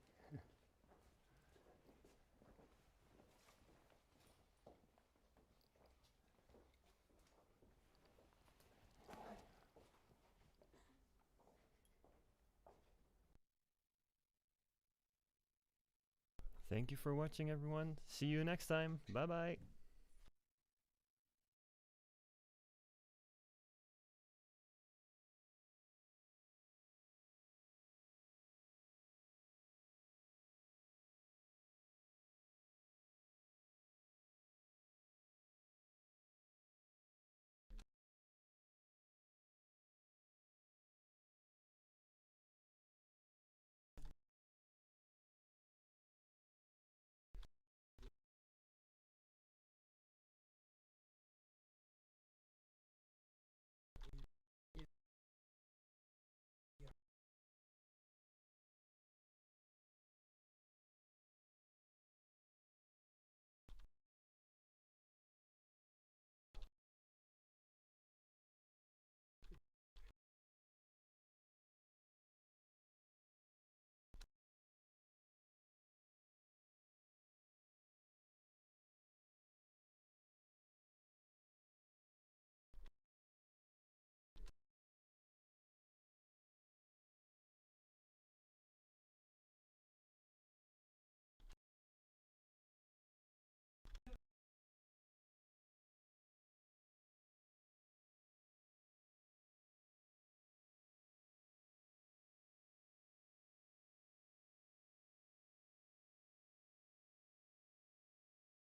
Thank you for watching, everyone. See you next time. Bye bye.